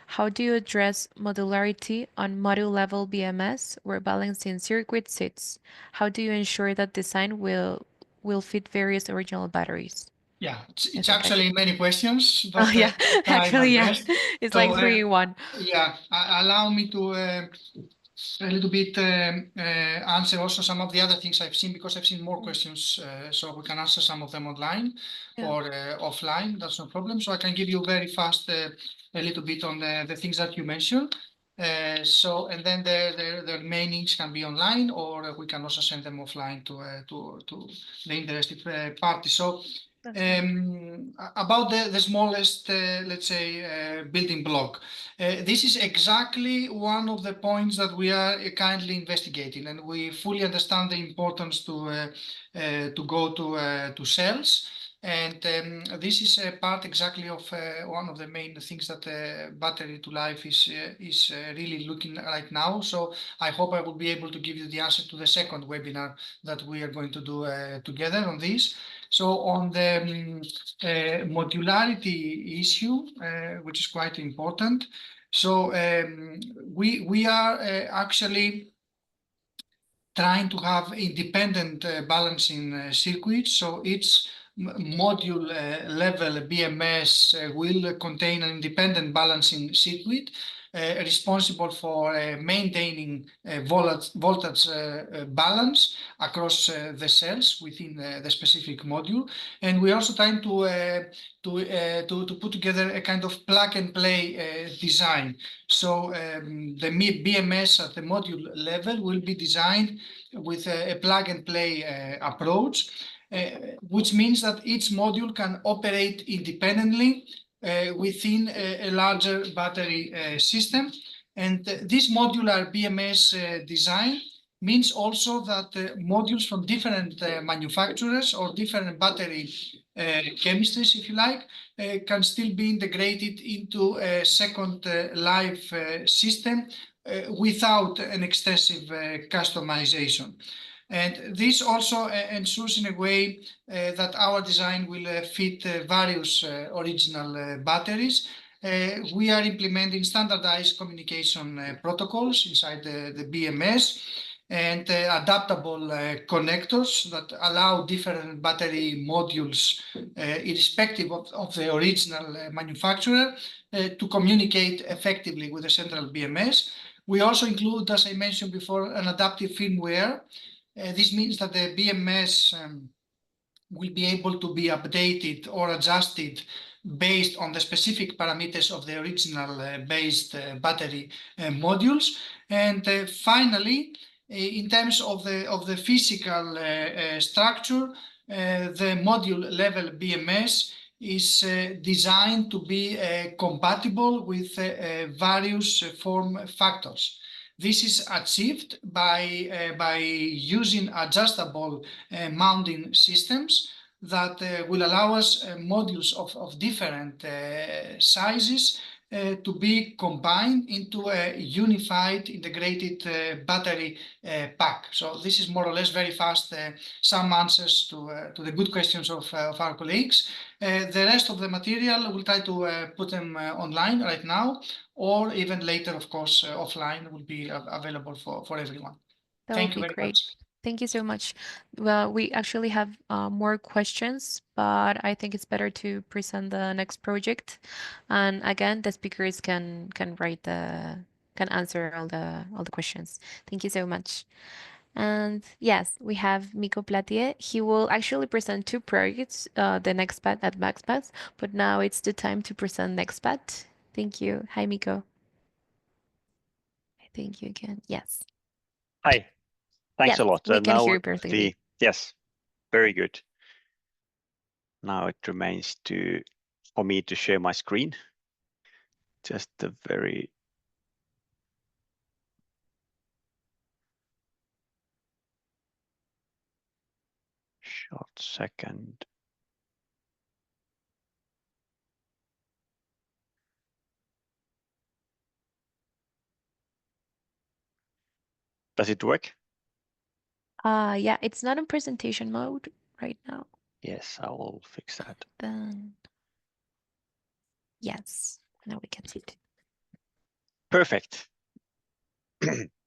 How do you address modularity on module level BMS where balancing circuit sits? How do you ensure that design will will fit various original batteries? Yeah, it's Is that actually many questions, Oh but yeah, I'll try my actually, yeah, best. it's So, like 3-in-1. Yeah, allow me to a little bit answer also some of the other things I've seen, because I've seen more questions, so we can answer some of them online Yeah. or offline. That's no problem. So I can give you very fast a little bit on the things that you mentioned. And then the remainings can be online, or we can also send them offline to the interested parties. So about the smallest, let's say, building block. This is exactly one of the points that we are currently investigating, and we fully understand the importance to go to cells. And this is a part exactly of one of the main things that battery to life is really looking right now. So I hope I will be able to give you the answer to the second webinar that we are going to do together on this. So on the modularity issue, which is quite important. So we are actually trying to have independent balancing circuits. So each module level BMS will contain an independent balancing circuit responsible for maintaining voltage balance across the cells within the specific module. And we're also trying to put together a kind of plug and play design. So the BMS at the module level will be designed with a plug and play approach, which means that each module can operate independently within a larger battery system. And this modular BMS design means also that modules from different manufacturers or different battery chemistries, if you like, can still be integrated into a second life system without an extensive customization. And this also ensures in a way that our design will fit various original batteries. We are implementing standardized communication protocols inside the BMS and adaptable connectors that allow different battery modules, irrespective of the original manufacturer, to communicate effectively with the central BMS. We also include, as I mentioned before, an adaptive firmware. This means that the BMS will be able to be updated or adjusted based on the specific parameters of the original based battery modules. And finally, in terms of the physical structure, the module level BMS is designed to be compatible with various form factors. This is achieved by using adjustable mounting systems that will allow us modules of different sizes to be combined into a unified integrated battery pack. So this is more or less very fast some answers to the good questions of our colleagues. The rest of the material, we'll try to put them online right now, or even later, of course, offline will be available for everyone. Thank you very much. Thank you so much. Well, we actually have more questions, but I think it's better to present the next project. And again, the speakers can answer all the questions. Thank you so much. And yes, we have Miko Platier. He will actually present 2 projects, the NEXTBAT at BATMAX, but now it's the time to present NEXTBAT. Thank you. Hi, Miko. Thank you again. Yes. Hi. Thanks Yes, a lot. we can hear perfectly. Yes, very good. Now it remains for me to share my screen. Just a very short second. Does it work? Yeah, it's not in presentation mode right now. Yes, I will fix that. Then yes, now we can see it. Perfect.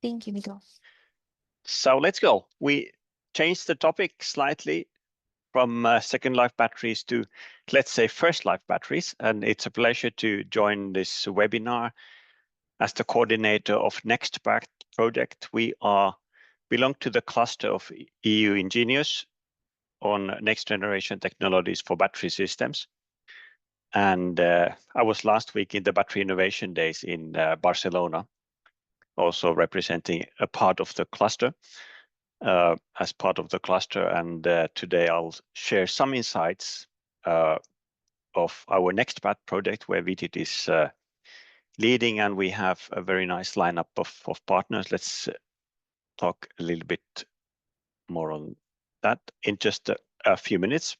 Thank you, Miko. So let's go. We changed the topic slightly from second life batteries to, let's say, first life batteries. And it's a pleasure to join this webinar as the coordinator of NEXTBAT project. We belong to the cluster of EU engineers on next generation technologies for battery systems. And I was last week in the Battery Innovation Days in Barcelona, also representing a part of the cluster, as part of the cluster. And today I'll share some insights of our NEXTBAT project, where VTT is leading, and we have a very nice lineup of partners. Let's talk a little bit more on that in just a few minutes.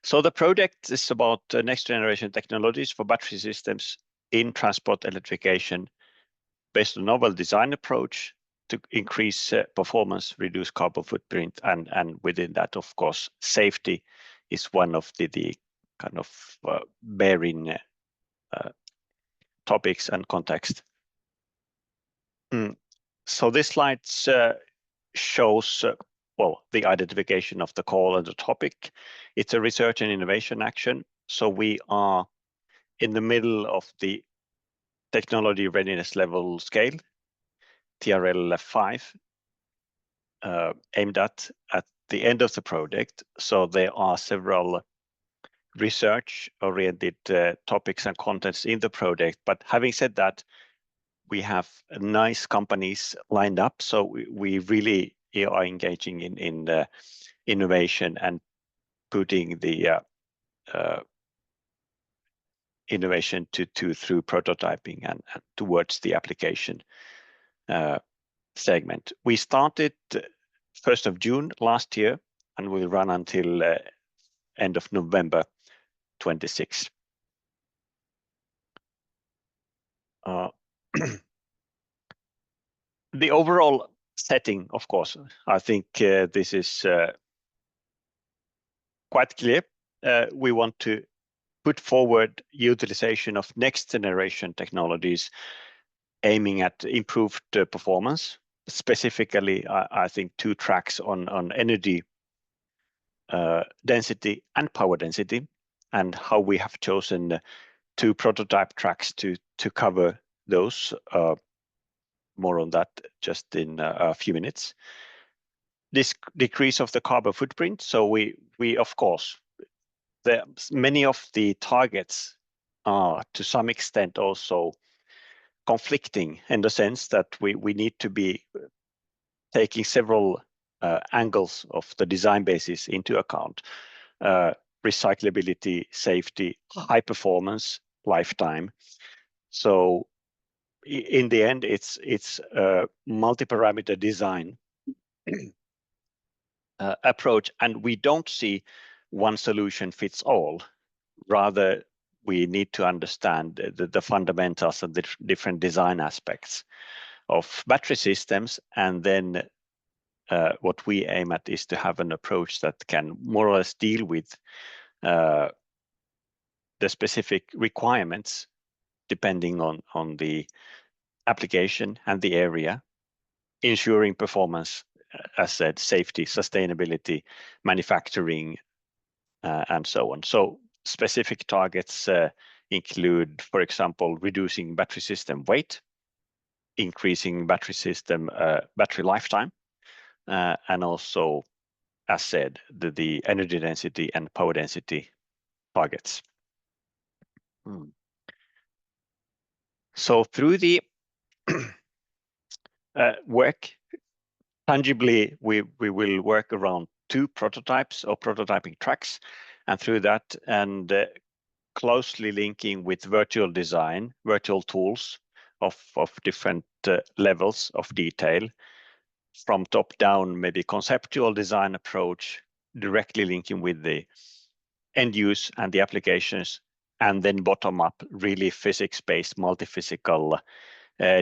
So the project is about next generation technologies for battery systems in transport electrification based on novel design approach to increase performance, reduce carbon footprint, and within that, of course, safety is one of the kind of bearing topics and context. So this slide shows well, the identification of the call and the topic. It's a research and innovation action. So we are in the middle of the technology readiness level scale, TRL 5, aimed at the end of the project. So there are several research-oriented topics and contents in the project. But having said that, we have nice companies lined up. So we really are engaging in the innovation and putting the innovation through prototyping and towards the application segment. We started 1st of June last year and will run until end of November 26. The overall setting, of course, I think this is quite clear. We want to put forward utilization of next generation technologies aiming at improved performance. Specifically, I think 2 tracks on energy density and power density, and how we have chosen 2 prototype tracks to cover those. More on that just in a few minutes. This decrease of the carbon footprint. So we of course, many of the targets are to some extent also conflicting in the sense that we need to be taking several angles of the design basis into account. Recyclability, safety, high performance, lifetime. So in the end, it's a multi-parameter design approach, and we don't see one solution fits all. Rather, we need to understand the fundamentals of the different design aspects of battery systems, and then what we aim at is to have an approach that can more or less deal with the specific requirements depending on the application and the area, ensuring performance, as said, safety, sustainability, manufacturing, and so on. So specific targets include, for example, reducing battery system weight, increasing battery system battery lifetime, and also, as said, the energy density and power density targets. So through the work, tangibly, we will work around 2 prototypes or prototyping tracks, and through that and closely linking with virtual design, virtual tools of different levels of detail, from top down, maybe conceptual design approach, directly linking with the end use and the applications, and then bottom up, really physics-based, multi-physical,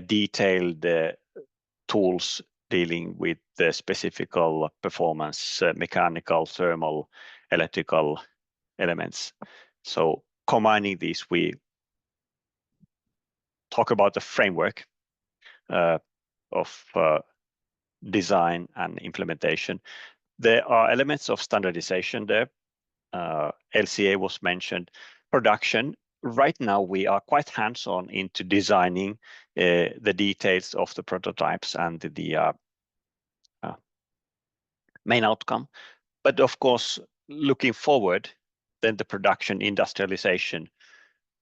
detailed tools dealing with the specific performance, mechanical, thermal, electrical elements. So combining these, we talk about the framework of design and implementation. There are elements of standardization there. LCA was mentioned. Production. Right now, we are quite hands-on into designing the details of the prototypes and the main outcome. But of course, looking forward, then the production industrialization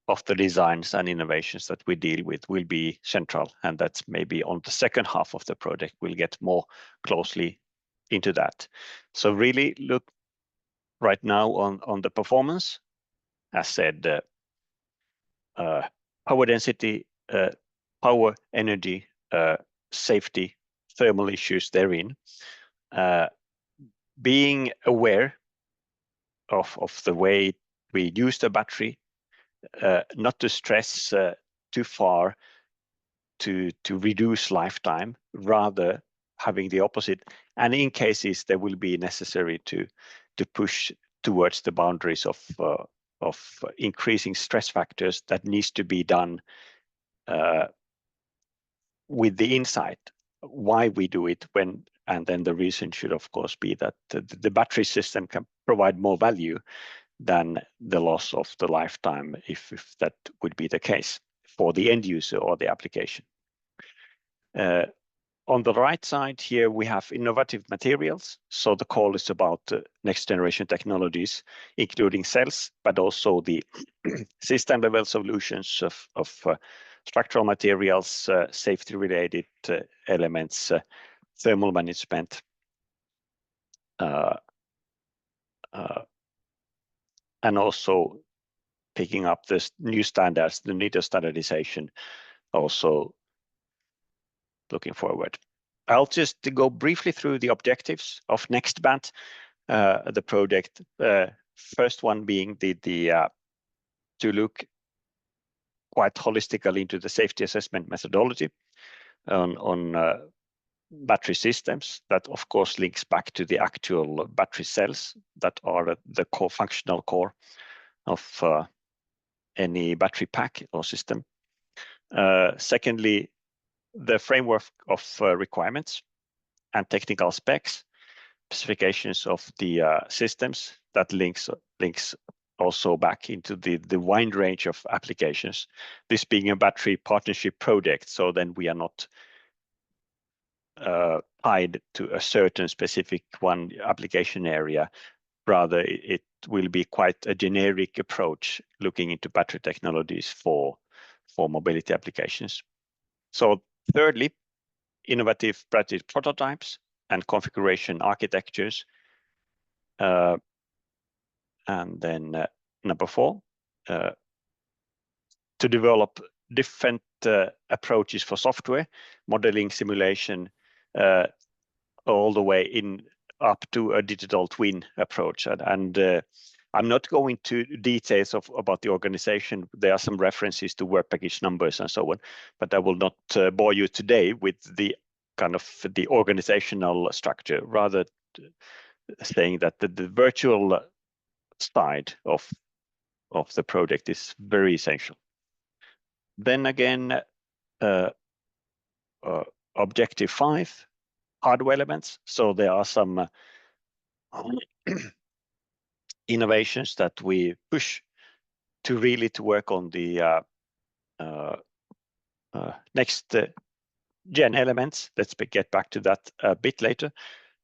of the designs and innovations that we deal with will be central. And that's maybe on the second half of the project, we'll get more closely into that. So really look right now on the performance, as said, power density, power, energy, safety, thermal issues therein. Being aware of the way we use the battery, not to stress too far to reduce lifetime, rather having the opposite. And in cases there will be necessary to push towards the boundaries of increasing stress factors, that needs to be done with the insight why we do it when, and then the reason should of course be that the battery system can provide more value than the loss of the lifetime, if that would be the case for the end user or the application. On the right side here, we have innovative materials. So the call is about next generation technologies, including cells, but also the system level solutions of structural materials, safety related elements, thermal management, and also picking up this new standards, the need of standardization, also looking forward. I'll just go briefly through the objectives of NEXTBAT, the project. First one being to look quite holistically into the safety assessment methodology on battery systems. That of course links back to the actual battery cells that are the core functional core of any battery pack or system. Secondly, the framework of requirements and technical specs, specifications of the systems that links also back into the wide range of applications. This being a battery partnership project, so then we are not tied to a certain specific one application area. Rather, it will be quite a generic approach looking into battery technologies for mobility applications. So thirdly, innovative battery prototypes and configuration architectures. And then number 4, to develop different approaches for software, modeling, simulation, all the way in up to a digital twin approach. And I'm not going to details about the organization. There are some references to work package numbers and so on, but I will not bore you today with the kind of the organizational structure, rather saying that the virtual side of the project is very essential. Then again, objective 5, hardware elements. So there are some innovations that we push to really to work on the next gen elements. Let's get back to that a bit later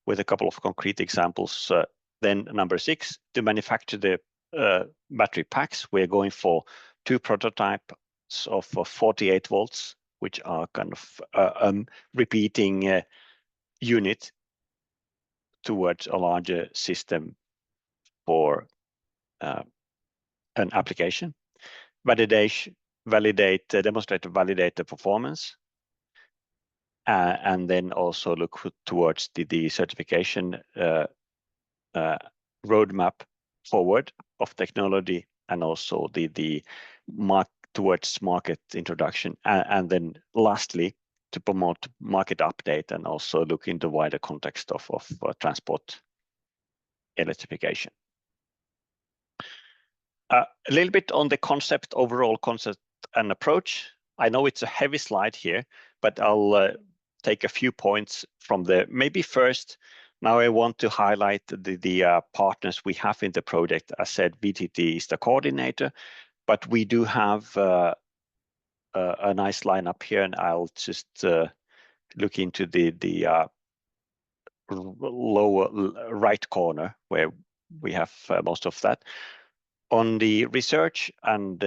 with a couple of concrete examples. Then number 6, to manufacture the battery packs, we're going for 2 prototypes of 48 volts, which are kind of repeating unit towards a larger system for an application. Demonstrate validate the performance, and then also look towards the certification roadmap forward of technology, and also the towards market introduction, and then lastly to promote market update and also look into wider context of transport electrification. A little bit on the concept, overall concept and approach. I know it's a heavy slide here, but I'll take a few points from there. Maybe first Now I want to highlight the partners we have in the project. As said, VTT is the coordinator, but we do have a nice lineup here, and I'll just look into the lower right corner where we have most of that. On the research and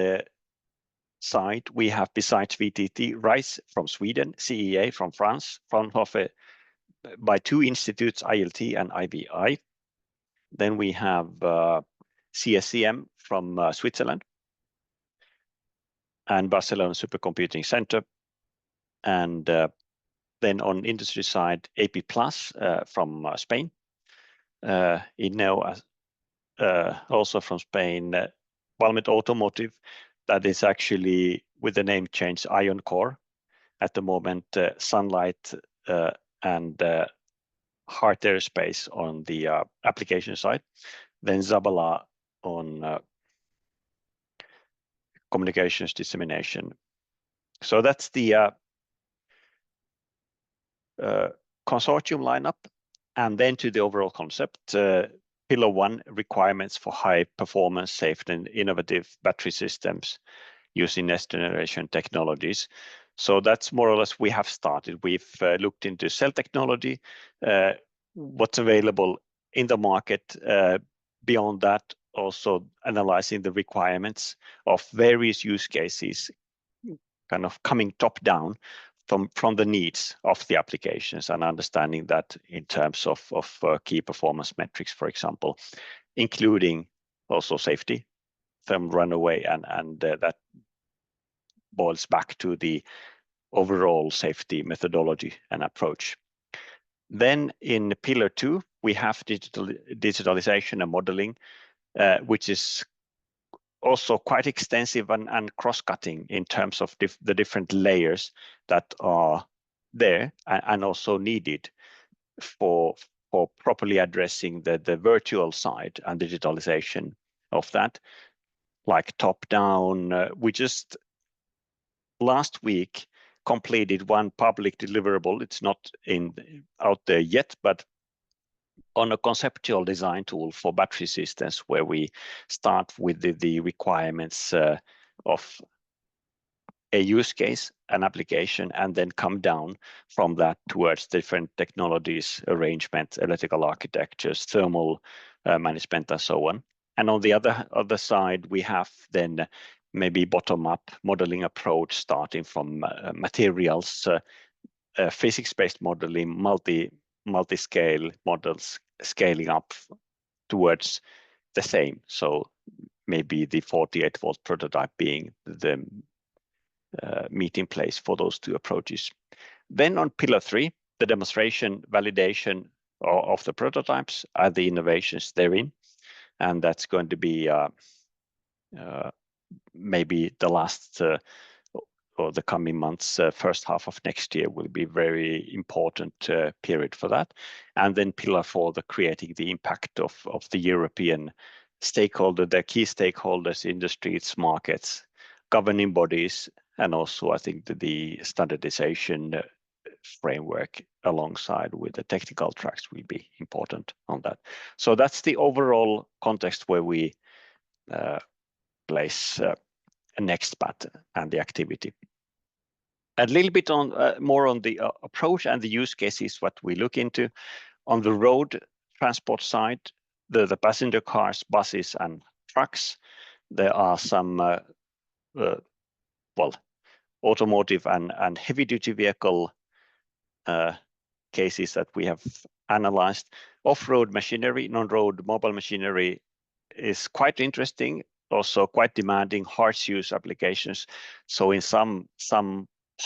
side, we have, besides VTT, RISE from Sweden, CEA from France, Fraunhofer by 2 institutes, ILT and IBI. Then we have CSCM from Switzerland and Barcelona Supercomputing Center. And then on industry side, AP Plus from Spain. INNO also from Spain. Valmet Automotive, that is actually with the name change Ion Core. At the moment, Sunlight and Heart Aerospace on the application side. Then Zabala on communications dissemination. So that's the consortium lineup. And then to the overall concept, Pillar 1, requirements for high performance, safe and innovative battery systems using next generation technologies. So that's more or less we have started. We've looked into cell technology, what's available in the market. Beyond that, also analyzing the requirements of various use cases, kind of coming top down from the needs of the applications, and understanding that in terms of key performance metrics, for example, including also safety, thermal runaway, and that boils back to the overall safety methodology and approach. Then in Pillar 2, we have digitalization and modeling, which is also quite extensive and cross-cutting in terms of the different layers that are there and also needed for properly addressing the virtual side and digitalization of that, like top-down. We just last week completed one public deliverable. It's not out there yet, but on a conceptual design tool for battery systems, where we start with the requirements of a use case, an application, and then come down from that towards different technologies, arrangements, electrical architectures, thermal management, and so on. And on the other side, we have then maybe bottom-up modeling approach, starting from materials, physics-based modeling, multi-scale models, scaling up towards the same. So maybe the 48-volt prototype being the meeting place for those two approaches. Then on Pillar 3, the demonstration, validation of the prototypes are the innovations therein. And that's going to be maybe the last or the coming months, first half of next year will be very important period for that. And then Pillar 4, the creating the impact of the European stakeholder, the key stakeholders, industries, markets, governing bodies, and also I think the standardization framework alongside with the technical tracks will be important on that. So that's the overall context where we place NEXTBAT and the activity. A little bit on more on the approach and the use cases what we look into. On the road transport side, the passenger cars, buses, and trucks, there are some automotive and heavy-duty vehicle cases that we have analyzed. Off-road machinery, non-road mobile machinery is quite interesting, also quite demanding, harsh use applications. So in some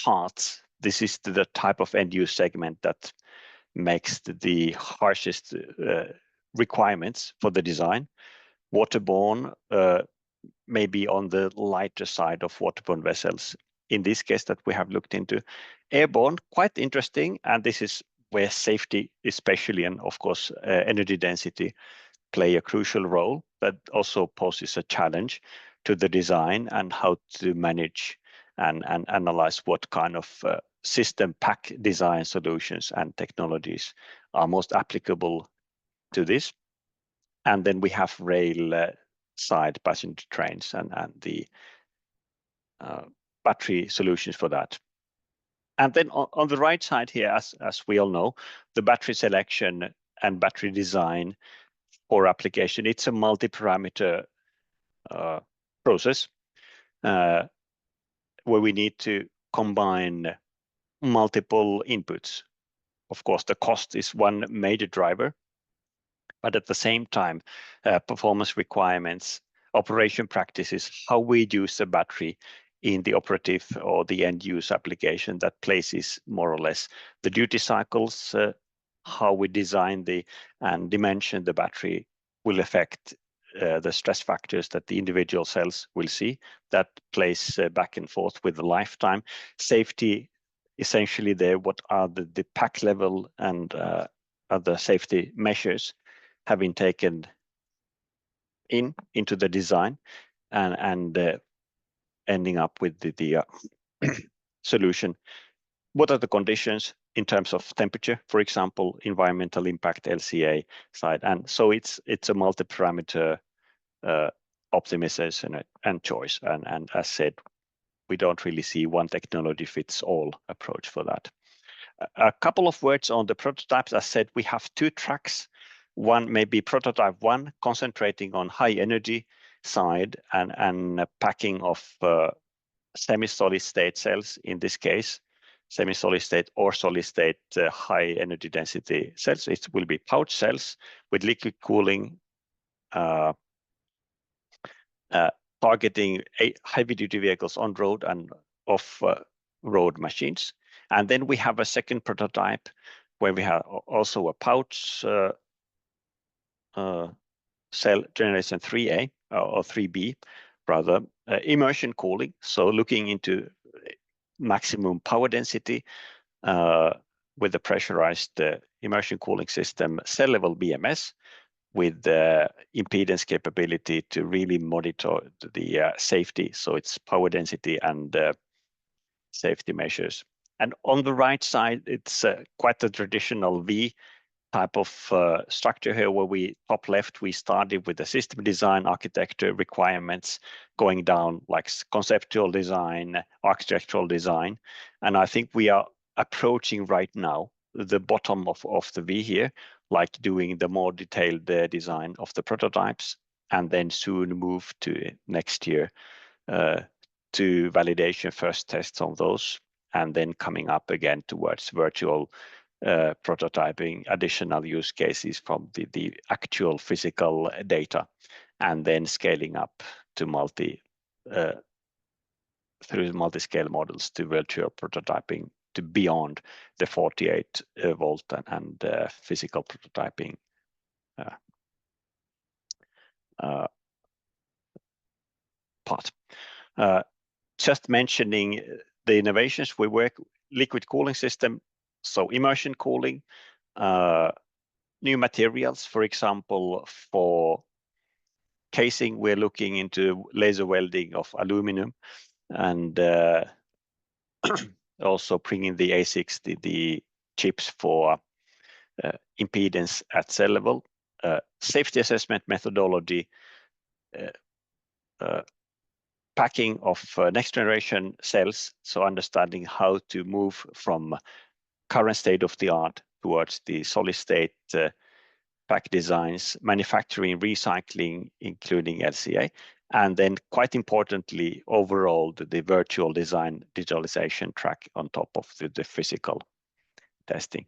parts, this is the type of end-use segment that makes the harshest requirements for the design. Waterborne, maybe on the lighter side of waterborne vessels. In this case that we have looked into. Airborne, quite interesting, and this is where safety especially, and of course energy density, play a crucial role. That also poses a challenge to the design and how to manage and analyze what kind of system pack design solutions and technologies are most applicable to this. And then we have rail side passenger trains and the battery solutions for that. And then on the right side here, as we all know, the battery selection and battery design for application, it's a multi-parameter process where we need to combine multiple inputs. Of course, the cost is one major driver, but at the same time, performance requirements, operation practices, how we use the battery in the operative or the end use application that places more or less the duty cycles, how we design and dimension the battery will affect the stress factors that the individual cells will see. That plays back and forth with the lifetime. Safety, essentially there, what are the pack level and other safety measures have been taken into the design and ending up with the solution. What are the conditions in terms of temperature, for example, environmental impact, LCA side, and so it's a multi-parameter optimization and choice. And as said, we don't really see one technology fits all approach for that. A couple of words on the prototypes. As said, we have two tracks. One may be prototype 1, concentrating on high energy side and packing of semi-solid state cells, in this case, semi-solid state or solid state high energy density cells. It will be pouch cells with liquid cooling, targeting heavy duty vehicles on road and off road machines. And then we have a second prototype where we have also a pouch cell generation 3A or 3B rather, immersion cooling. So looking into maximum power density with the pressurized immersion cooling system, cell level BMS with the impedance capability to really monitor the safety. So it's power density and safety measures. And on the right side, it's quite a traditional V type of structure here, where we top left, we started with the system design, architecture requirements, going down like conceptual design, architectural design. And I think we are approaching right now the bottom of the V here, like doing the more detailed design of the prototypes, and then soon move to next year to validation, first tests on those, and then coming up again towards virtual prototyping, additional use cases from the actual physical data, and then scaling up to through multi-scale models to virtual prototyping to beyond the 48 volt and physical prototyping part. Just mentioning the innovations we work, liquid cooling system, so immersion cooling, new materials, for example, for casing, we're looking into laser welding of aluminum, and also bringing the ASICs, the chips for impedance at cell level, safety assessment methodology, packing of next generation cells, so understanding how to move from current state of the art towards the solid state pack designs, manufacturing, recycling, including LCA, and then quite importantly, overall the virtual design digitalization track on top of the physical testing.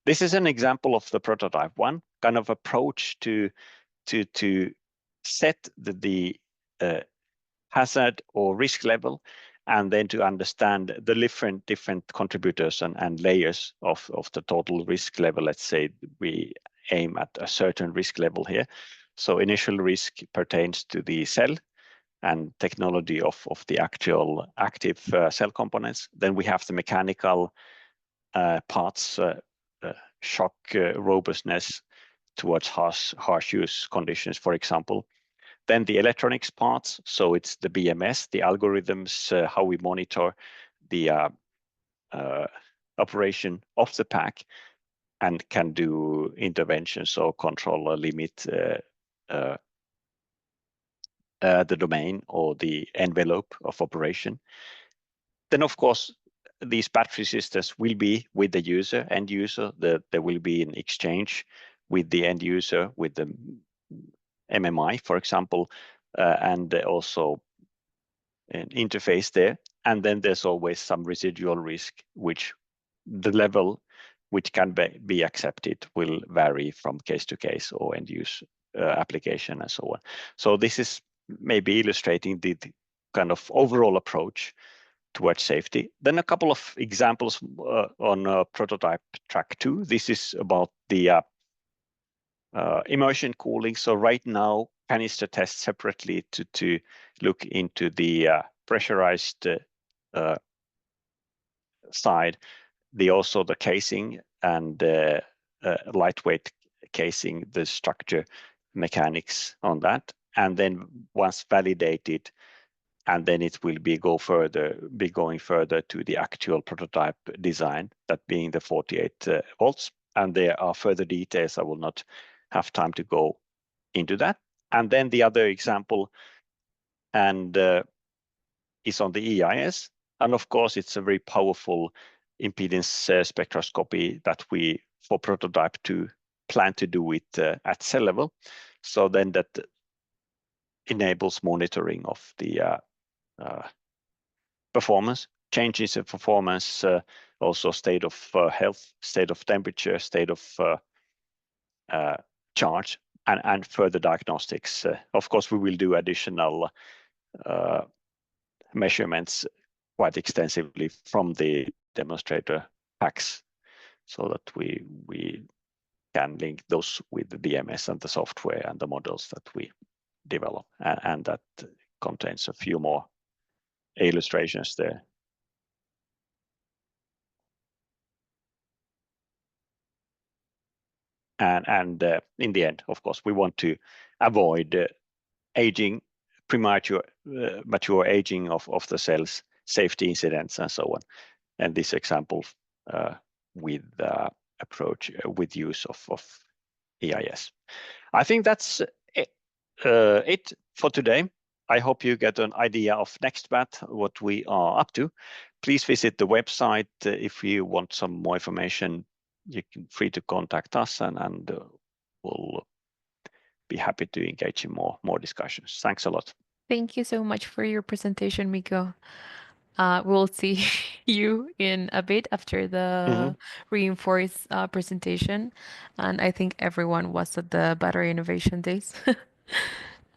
This is an example of the prototype 1 kind of approach to set the hazard or risk level, and then to understand the different contributors and layers of the total risk level. Let's say we aim at a certain risk level here. So initial risk pertains to the cell and technology of the actual active cell components. Then we have the mechanical parts, shock robustness towards harsh use conditions, for example. Then the electronics parts, so it's the BMS, the algorithms, how we monitor the operation of the pack. and can do interventions or control or limit the domain or the envelope of operation. Then, of course, these battery systems will be with the user, end user. There will be an exchange with the end user, with the MMI, for example, and also an interface there. And then there's always some residual risk, which the level which can be accepted will vary from case to case or end use application and so on. So this is maybe illustrating the kind of overall approach towards safety. Then a couple of examples on prototype track 2. This is about the immersion cooling. So right now, canister tests separately to look into the pressurized side. Also the casing and lightweight casing, the structure mechanics on that. And then once validated, and then it will be going further to the actual prototype design, that being the 48 volts. And there are further details. I will not have time to go into that. And then the other example is on the EIS. And of course, it's a very powerful impedance spectroscopy that we, for prototype 2, plan to do it at cell level. So then that enables monitoring of the performance, changes in performance, also state of health, state of temperature, state of charge, and further diagnostics. Of course, we will do additional measurements quite extensively from the demonstrator packs, so that we can link those with the BMS and the software and the models that we develop, and that contains a few more illustrations there. And in the end, of course, we want to avoid aging, mature aging of the cells, safety incidents, and so on. And this example with approach with use of EIS. I think that's it for today. I hope you get an idea of NEXTBAT, what we are up to. Please visit the website if you want some more information. You can free to contact us, and we'll be happy to engage in more discussions. Thanks a lot. Thank you so much for your presentation, Mikko. We'll see you in a bit after the reinforced presentation. And I think everyone was at the Battery Innovation Days,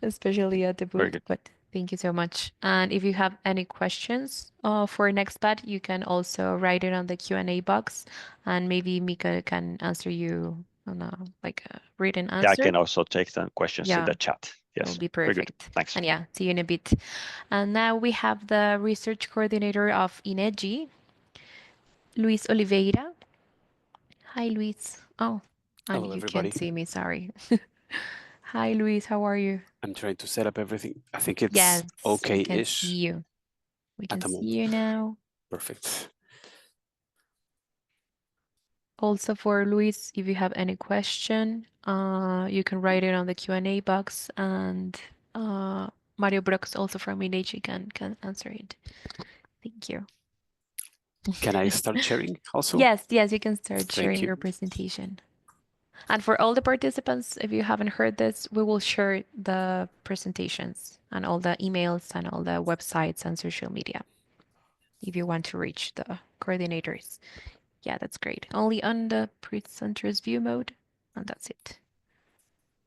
especially at the booth. But thank you so much. And if you have any questions for NEXTBAT, you can also write it on the Q&A box, and maybe Mika can answer you on a written answer. Yeah, I can also take the questions in the chat. Yes, it'll be perfect. Thanks. And yeah, see you in a bit. And now we have the research coordinator of INEGI, Luis Oliveira. Hi, Luis. Oh, and hello, you everybody. can't see me, sorry. Hi, Luis, how are you? I'm trying to set up everything. I think it's yes, okay-ish. We can see you. We can see you now. Perfect. Also for Luis, if you have any question, you can write it on the Q&A box, and Mario Brooks, also from INEGI, can answer it. Thank you. Can I start sharing also? Yes, you can start sharing you. your presentation. And for all the participants, if you haven't heard this, we will share the presentations and all the emails and all the websites and social media if you want to reach the coordinators. Yeah, that's great. Only on the presenter's view mode, and that's it.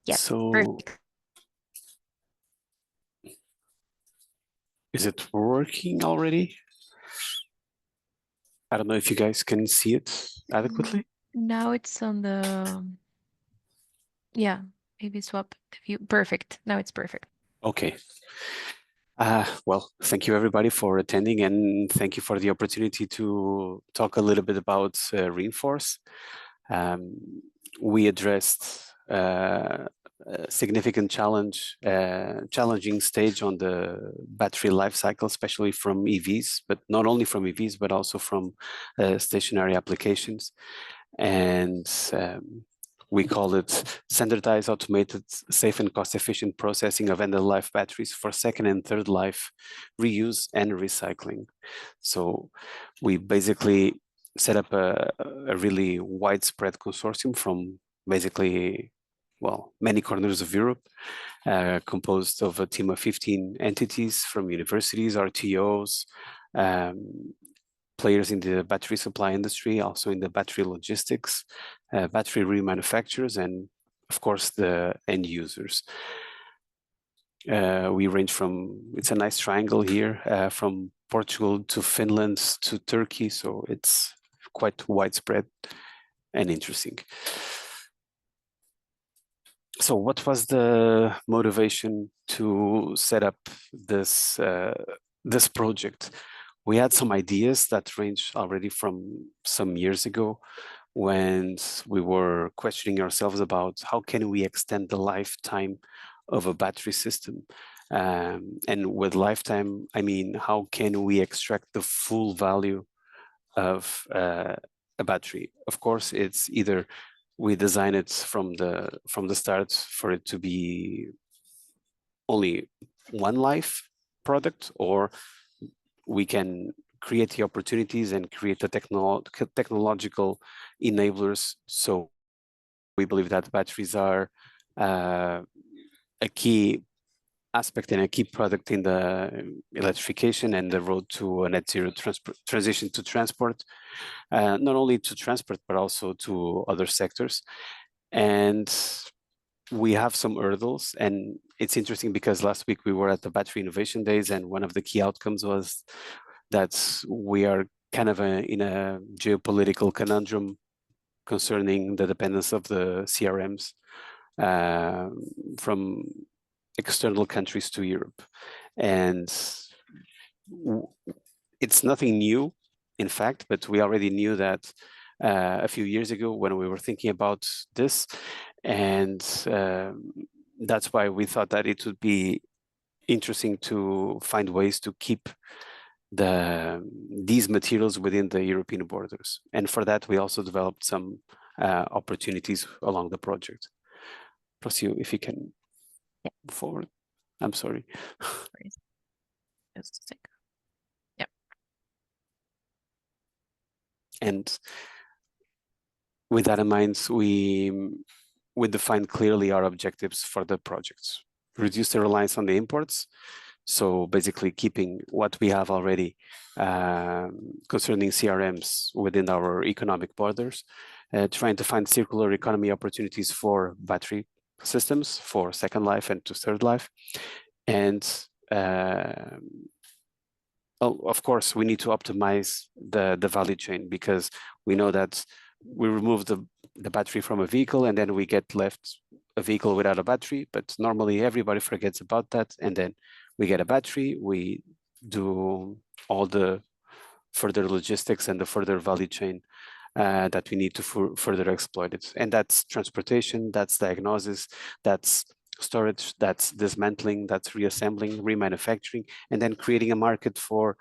Yes, so perfect. Is it working already? I don't know if you guys can see it adequately. Now it's on the, yeah, maybe swap the view. Perfect. Now it's perfect. Okay. Well, thank you everybody for attending, and thank you for the opportunity to talk a little bit about Reinforce. We addressed a significant challenging stage on the battery life cycle, especially from EVs, but not only from EVs, but also from stationary applications. And we call it standardized, automated, safe and cost-efficient processing of end-of-life batteries for second and third life reuse and recycling. So we basically set up a really widespread consortium from basically, well, many corners of Europe, composed of a team of 15 entities from universities, RTOs, players in the battery supply industry, also in the battery logistics, battery remanufacturers, and of course the end users. We range from, it's a nice triangle here, from Portugal to Finland to Turkey, so it's quite widespread and interesting. So what was the motivation to set up this this project? We had some ideas that range already from some years ago, when we were questioning ourselves about how can we extend the lifetime of a battery system. And with lifetime, I mean, how can we extract the full value of a battery? Of course, it's either we design it from the start for it to be only one life product, or we can create the opportunities and create the technological enablers. So we believe that batteries are a key aspect and a key product in the electrification and the road to a net zero transition to transport, not only to transport, but also to other sectors. And we have some hurdles, and it's interesting because last week we were at the Battery Innovation Days, and one of the key outcomes was that we are kind of in a geopolitical conundrum concerning the dependence of the CRMs from external countries to Europe. And it's nothing new, in fact, but we already knew that a few years ago when we were thinking about this. And that's why we thought that it would be interesting to find ways to keep these materials within the European borders. And for that, we also developed some opportunities along the project. Rocio, if you can move forward. I'm sorry. Just a second. Yep. And with that in mind, we define clearly our objectives for the projects. Reduce the reliance on the imports. So basically keeping what we have already concerning CRMs within our economic borders, trying to find circular economy opportunities for battery systems for second life and to third life. And of course, we need to optimize the value chain, because we know that we remove the battery from a vehicle and then we get left a vehicle without a battery, but normally everybody forgets about that. And then we get a battery, we do all the further logistics and the further value chain that we need to further exploit it. And that's transportation, that's diagnosis, that's storage, that's dismantling, that's reassembling, remanufacturing, and then creating a market for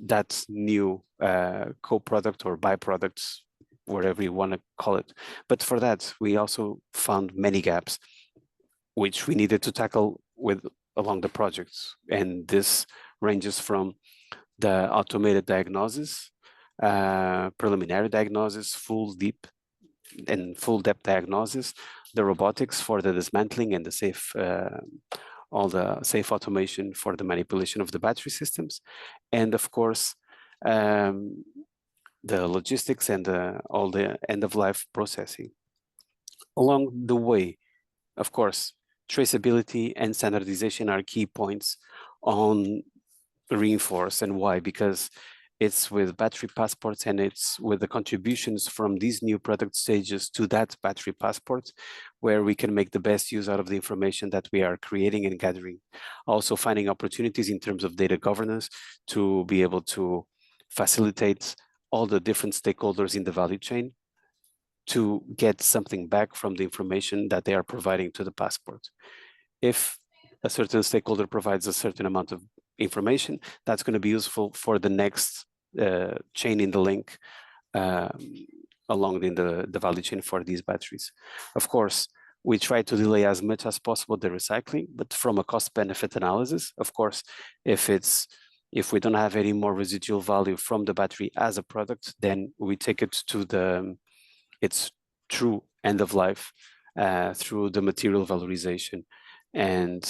that new co-product or byproducts, whatever you want to call it. But for that, we also found many gaps, which we needed to tackle along the projects. And this ranges from the automated diagnosis, preliminary diagnosis, full depth diagnosis, the robotics for the dismantling and the safe, all the safe automation for the manipulation of the battery systems, and of course, the logistics and all the end-of-life processing. Along the way, of course, traceability and standardization are key points on Reinforce. And why? Because it's with battery passports and it's with the contributions from these new product stages to that battery passport where we can make the best use out of the information that we are creating and gathering. Also finding opportunities in terms of data governance to be able to facilitate all the different stakeholders in the value chain to get something back from the information that they are providing to the passport. If a certain stakeholder provides a certain amount of information, that's going to be useful for the next chain in the link along in the value chain for these batteries. Of course, we try to delay as much as possible the recycling, but from a cost-benefit analysis, of course, if we don't have any more residual value from the battery as a product, then we take it to its true end of life through the material valorization and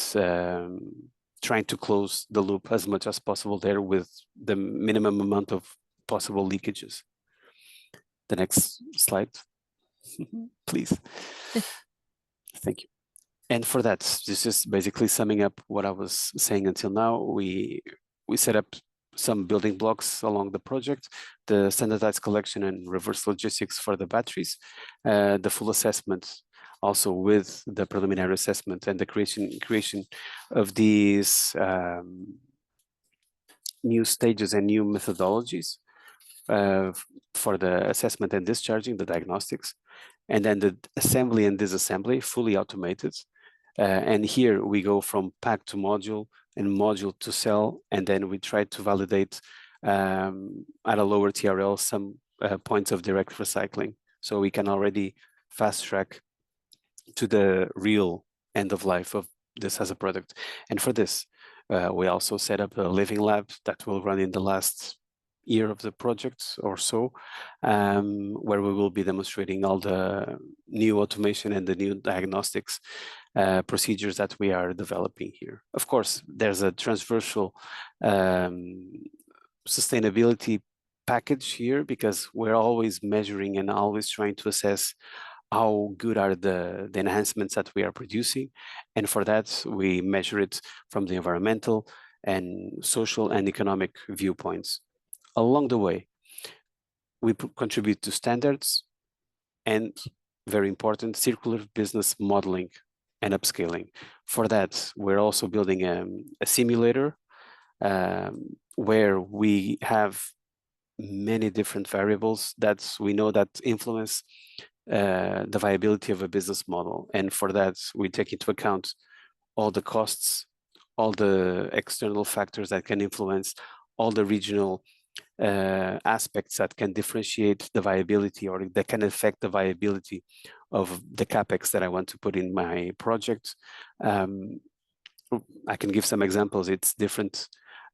trying to close the loop as much as possible there with the minimum amount of possible leakages. The next slide, please. Thank you. And for that, this is basically summing up what I was saying until now. We set up some building blocks along the project, the standardized collection and reverse logistics for the batteries, the full assessment also with the preliminary assessment and the creation of these new stages and new methodologies for the assessment and discharging, the diagnostics, and then the assembly and disassembly fully automated. And here we go from pack to module and module to cell, and then we try to validate at a lower TRL some points of direct recycling. So we can already fast track to the real end of life of this as a product. And for this, we also set up a living lab that will run in the last year of the project or so, where we will be demonstrating all the new automation and the new diagnostics procedures that we are developing here. Of course, there's a transversal sustainability package here because we're always measuring and always trying to assess how good are the enhancements that we are producing. And for that, we measure it from the environmental and social and economic viewpoints. Along the way, we contribute to standards and, very important, circular business modeling and upscaling. For that, we're also building a simulator where we have many different variables that we know that influence the viability of a business model. And for that, we take into account all the costs, all the external factors that can influence, all the regional aspects that can differentiate the viability or that can affect the viability of the capex that I want to put in my project. I can give some examples. It's different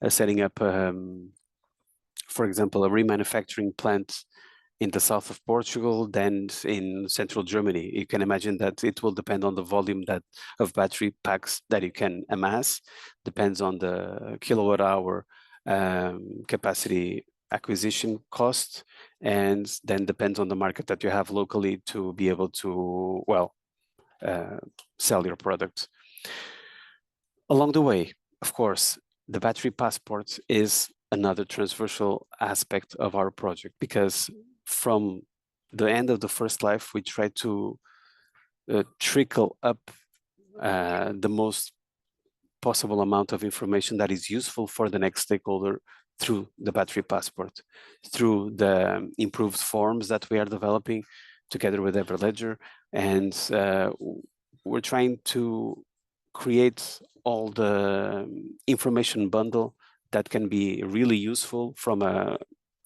setting up, for example, a remanufacturing plant in the south of Portugal than in central Germany. You can imagine that it will depend on the volume of battery packs that you can amass, depends on the kilowatt hour capacity acquisition cost, and then depends on the market that you have locally to be able to, well, sell your product. Along the way, of course, the battery passport is another transversal aspect of our project because from the end of the first life, we try to trickle up the most possible amount of information that is useful for the next stakeholder through the battery passport, through the improved forms that we are developing together with Everledger. And we're trying to create all the information bundle that can be really useful from an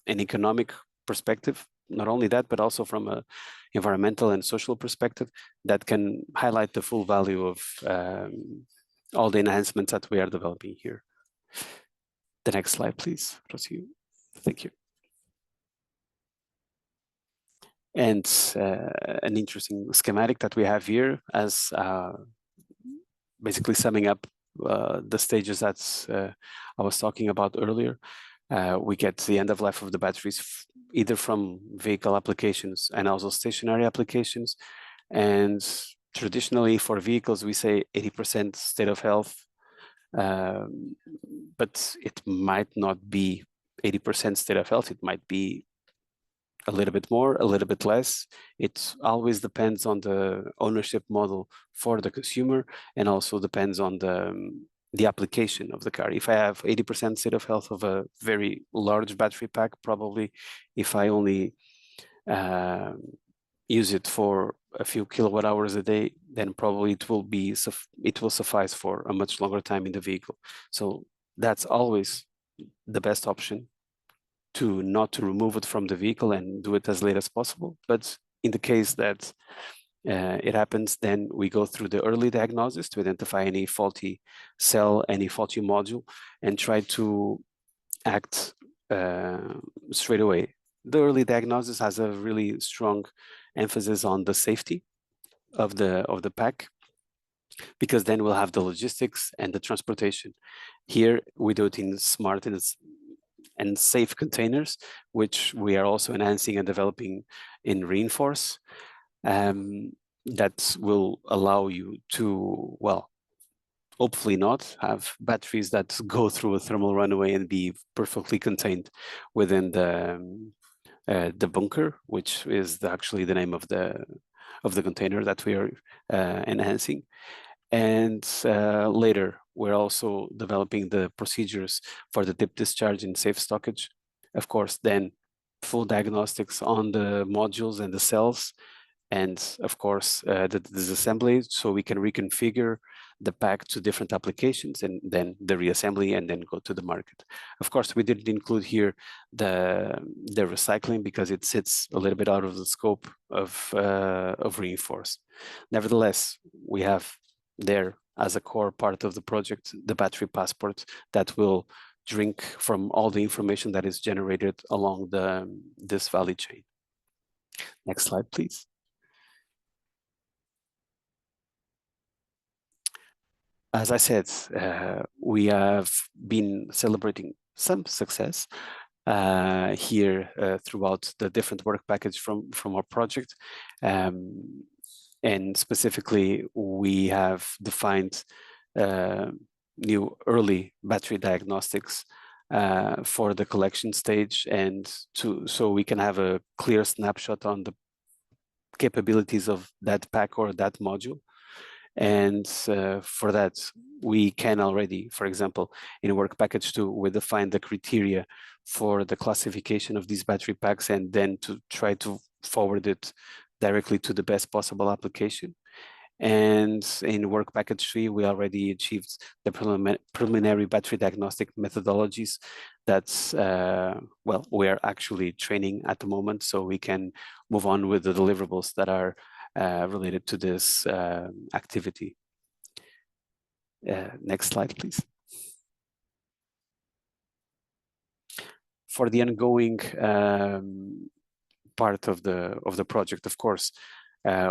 economic perspective. Not only that, but also from an environmental and social perspective that can highlight the full value of all the enhancements that we are developing here. The next slide, please, Rocio. Thank you. And an interesting schematic that we have here as basically summing up the stages that I was talking about earlier. We get the end of life of the batteries either from vehicle applications and also stationary applications. And traditionally for vehicles, we say 80% state of health, but it might not be 80% state of health. It might be a little bit more, a little bit less. It always depends on the ownership model for the consumer and also depends on the application of the car. If I have 80% state of health of a very large battery pack, probably if I only use it for a few kilowatt hours a day, then probably it will suffice for a much longer time in the vehicle. So that's always the best option not to remove it from the vehicle and do it as late as possible. But in the case that it happens, then we go through the early diagnosis to identify any faulty cell, any faulty module, and try to act straight away. The early diagnosis has a really strong emphasis on the safety of the pack, because then we'll have the logistics and the transportation. Here we do it in smart and safe containers, which we are also enhancing and developing in Reinforce. That will allow you to, well, hopefully not have batteries that go through a thermal runaway and be perfectly contained within the bunker, which is actually the name of the container that we are enhancing. And later, we're also developing the procedures for the dip discharge and safe stockage. Of course, then full diagnostics on the modules and the cells, and of course, the disassembly, so we can reconfigure the pack to different applications, and then the reassembly, and then go to the market. Of course, we didn't include here the recycling because it sits a little bit out of the scope of Reinforce. Nevertheless, we have there as a core part of the project the battery passport that will drink from all the information that is generated along this value chain. Next slide, please. As I said, we have been celebrating some success here throughout the different work package from our project. And specifically, we have defined new early battery diagnostics for the collection stage, and so we can have a clear snapshot on the capabilities of that pack or that module. And for that, we can already, for example, in work package 2, we define the criteria for the classification of these battery packs, and then to try to forward it directly to the best possible application. And in work package 3, we already achieved the preliminary battery diagnostic methodologies that's, well, we are actually training at the moment, so we can move on with the deliverables that are related to this activity. Next slide, please. For the ongoing part of the project, of course,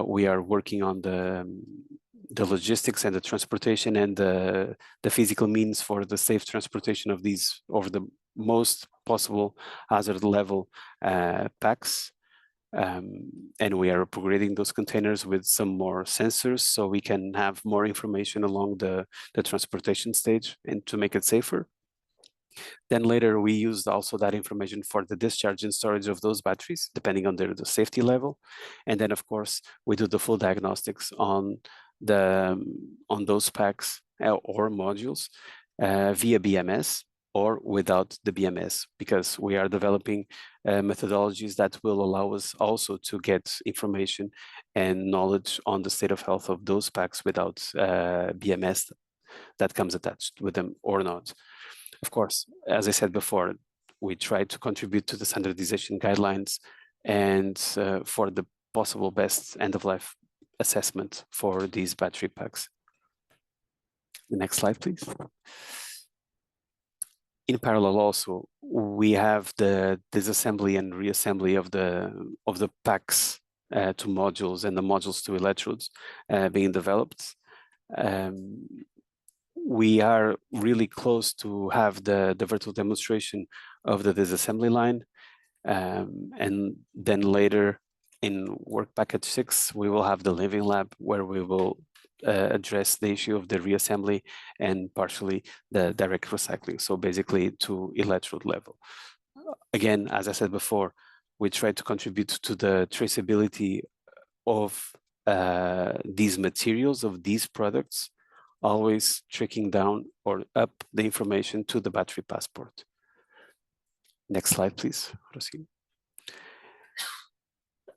we are working on the logistics and the transportation and the physical means for the safe transportation of these over the most possible hazard level packs. And we are upgrading those containers with some more sensors, so we can have more information along the transportation stage and to make it safer. Then later, we used also that information for the discharge and storage of those batteries, depending on the safety level. And then, of course, we do the full diagnostics on those packs or modules via BMS or without the BMS, because we are developing methodologies that will allow us also to get information and knowledge on the state of health of those packs without BMS that comes attached with them or not. Of course, as I said before, we try to contribute to the standardization guidelines and for the possible best end-of-life assessment for these battery packs. The next slide, please. In parallel also, we have the disassembly and reassembly of the packs to modules and the modules to electrodes being developed. We are really close to have the virtual demonstration of the disassembly line. And then later in work package 6, we will have the living lab where we will address the issue of the reassembly and partially the direct recycling. So basically to electrode level. Again, as I said before, we try to contribute to the traceability of these materials, of these products, always tracking down or up the information to the battery passport. Next slide, please, Rosine.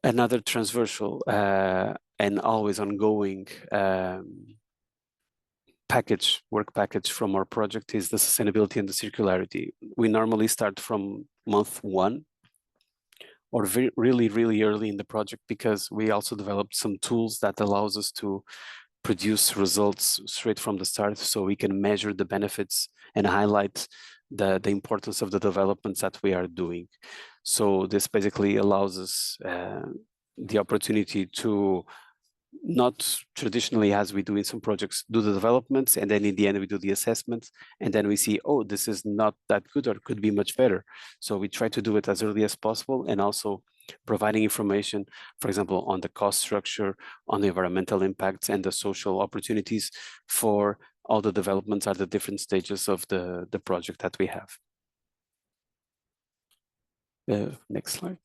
Another transversal and always ongoing work package from our project is the sustainability and the circularity. We normally start from month 1 or really, really early in the project, because we also developed some tools that allows us to produce results straight from the start, so we can measure the benefits and highlight the importance of the developments that we are doing. So this basically allows us the opportunity to not traditionally, as we do in some projects, do the developments, and then in the end we do the assessments, and then we see, oh, this is not that good or could be much better. So we try to do it as early as possible, and also providing information, for example, on the cost structure, on the environmental impacts and the social opportunities for all the developments at the different stages of the project that we have. Next slide.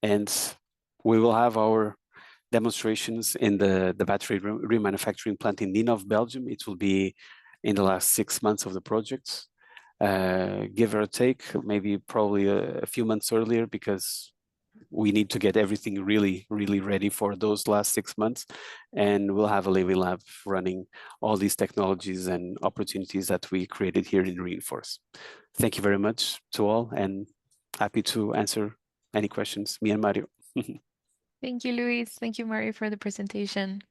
And we will have our demonstrations in the battery remanufacturing plant in Ninov, Belgium. It will be in the last 6 months of the project, give or take, maybe probably a few months earlier, because we need to get everything really, really ready for those last 6 months. And we'll have a living lab running all these technologies and opportunities that we created here in Reinforce. Thank you very much to all, and happy to answer any questions, me and Mario. Thank you, Luis. Thank you, Mario, for the presentation.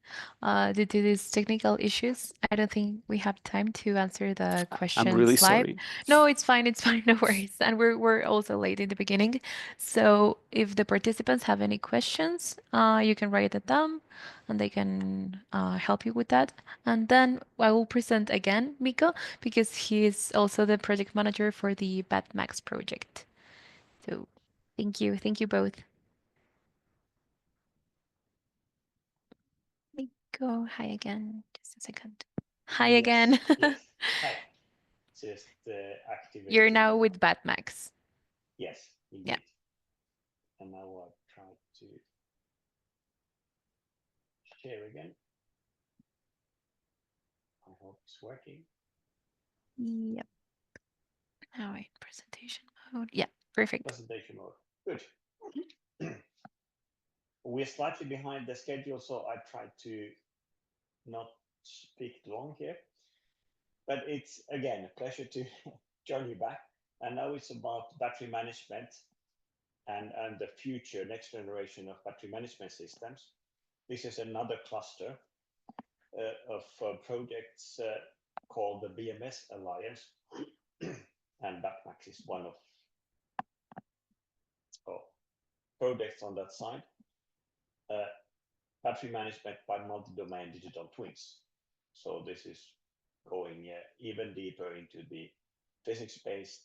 Due to these technical issues, I don't think we have time to answer the questions I'm really live. sorry. No, it's fine. It's fine. No worries. And we're also late in the beginning. So if the participants have any questions, you can write it down and they can help you with that. And then I will present again Miko, because he is also the project manager for the BATMAX project. So thank you. Thank you both. Go hi again. Just a second. Hi again. Yes. Hi. Just activate. You're now with BATMAX. Yes, indeed. Yeah. And now I'll try to share again. I hope it's working. Yep. Now in presentation mode. Yeah, perfect. Presentation mode. Good. We're slightly behind the schedule, so I tried to not speak long here. But it's, again, a pleasure to join you back. And now it's about battery management and the future, next generation of battery management systems. This is another cluster of projects called the BMS Alliance. And BATMAX is one of projects on that side. Battery management by multi-domain digital twins. So this is going even deeper into the physics-based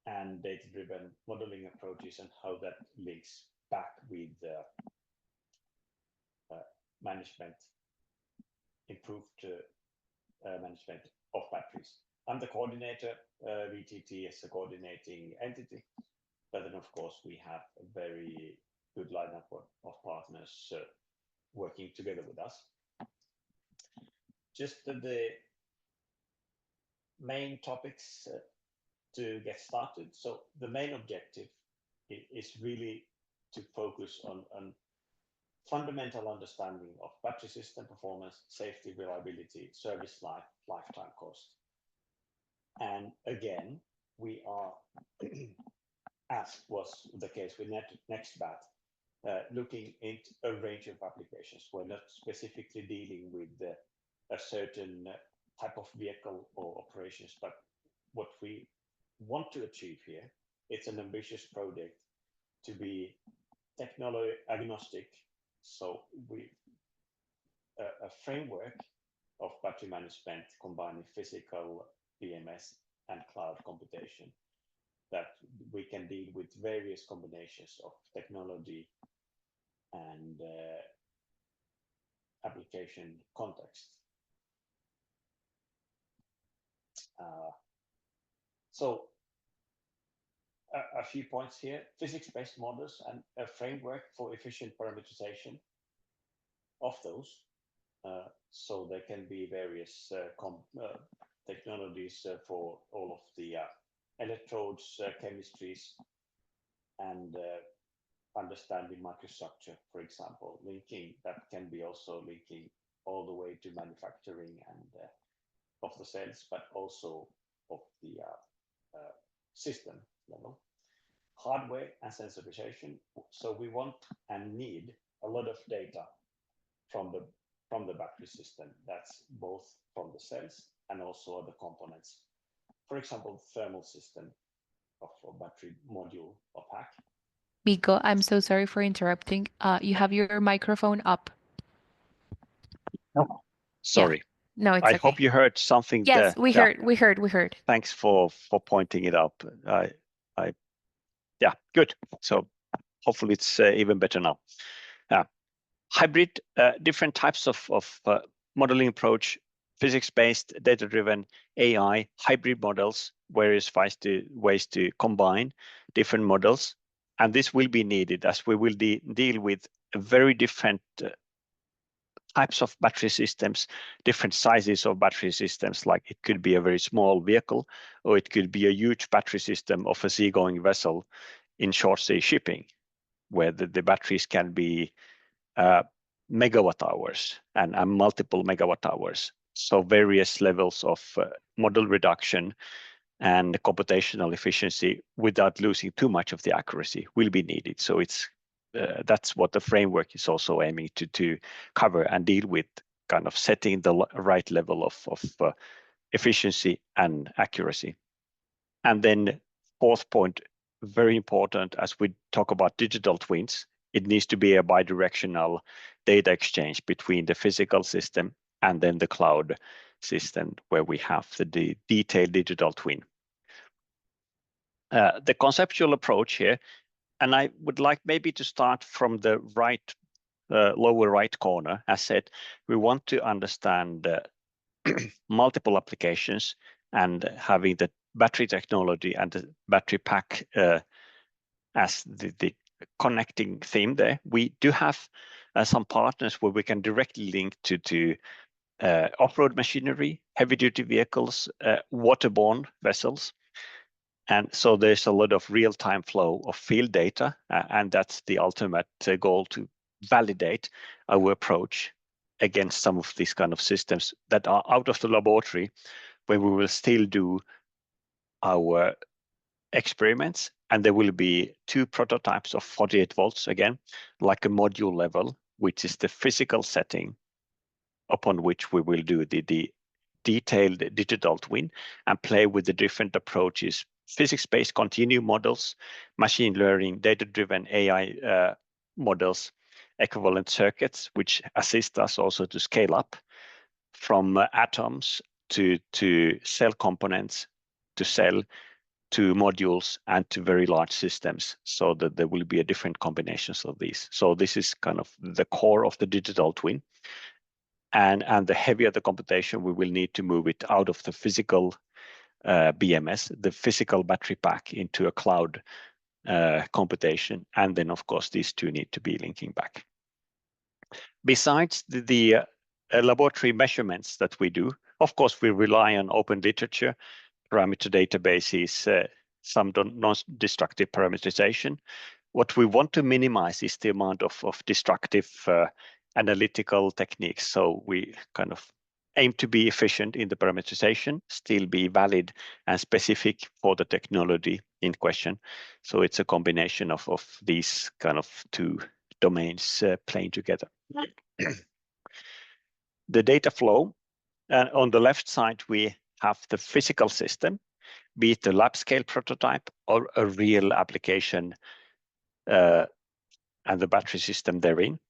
and data-driven modeling approaches and how that links back with management, improved management of batteries. I'm the coordinator, VTT is a coordinating entity, but then of course we have a very good lineup of partners working together with us. Just the main topics to get started. So the main objective is really to focus on fundamental understanding of battery system performance, safety, reliability, service life, lifetime cost. And again, we are, as was the case with NEXTBAT, looking into a range of applications. We're not specifically dealing with a certain type of vehicle or operations, but what we want to achieve here, it's an ambitious project to be technology agnostic. So we a framework of battery management combining physical BMS and cloud computation, that we can deal with various combinations of technology and application context. So a few points here: physics-based models and a framework for efficient parameterization of those. So there can be various technologies for all of the electrodes, chemistries, and understanding microstructure, for example, linking that can be also linking all the way to manufacturing and of the cells, but also of the system level. hardware and sensorization. So we want and need a lot of data from the battery system. That's both from the cells and also the components. For example, thermal system of a battery module or pack. Miko, I'm so sorry for interrupting. You have your microphone up. Oh, sorry. No, it's I okay. hope you heard something Yes, there. we heard. Thanks for pointing it up. Yeah, good. So hopefully it's even better now. Hybrid, different types of modeling approach, physics-based, data-driven AI, hybrid models, various ways to combine different models. And this will be needed as we will deal with very different types of battery systems, different sizes of battery systems, like it could be a very small vehicle, or it could be a huge battery system of a seagoing vessel in short sea shipping, where the batteries can be megawatt hours and multiple megawatt hours. So various levels of model reduction and computational efficiency without losing too much of the accuracy will be needed. So it's that's what the framework is also aiming to cover and deal with, kind of setting the right level of efficiency and accuracy. And then fourth point, very important as we talk about digital twins, it needs to be a bidirectional data exchange between the physical system and then the cloud system where we have the detailed digital twin. The conceptual approach here, and I would like maybe to start from the right, lower right corner. As said, we want to understand multiple applications and having the battery technology and the battery pack as the connecting theme there. We do have some partners where we can directly link to off-road machinery, heavy-duty vehicles, waterborne vessels. And so there's a lot of real-time flow of field data, and that's the ultimate goal, to validate our approach against some of these kind of systems that are out of the laboratory, where we will still do our experiments, and there will be 2 prototypes of 48 volts again, like a module level, which is the physical setting upon which we will do the detailed digital twin and play with the different approaches, physics-based continuum models, machine learning, data-driven AI models, equivalent circuits, which assist us also to scale up from atoms to cell components, to cell, to modules, and to very large systems, so that there will be a different combinations of these. So this is kind of the core of the digital twin. And the heavier the computation, we will need to move it out of the physical BMS, the physical battery pack, into a cloud computation. And then, of course, these two need to be linking back. Besides the laboratory measurements that we do, of course, we rely on open literature, parameter databases, some non-destructive parameterization. What we want to minimize is the amount of destructive analytical techniques. So we kind of aim to be efficient in the parameterization, still be valid and specific for the technology in question. So it's a combination of these kind of 2 domains playing together. The data flow, on the left side, we have the physical system, be it a lab scale prototype or a real application and the battery system therein.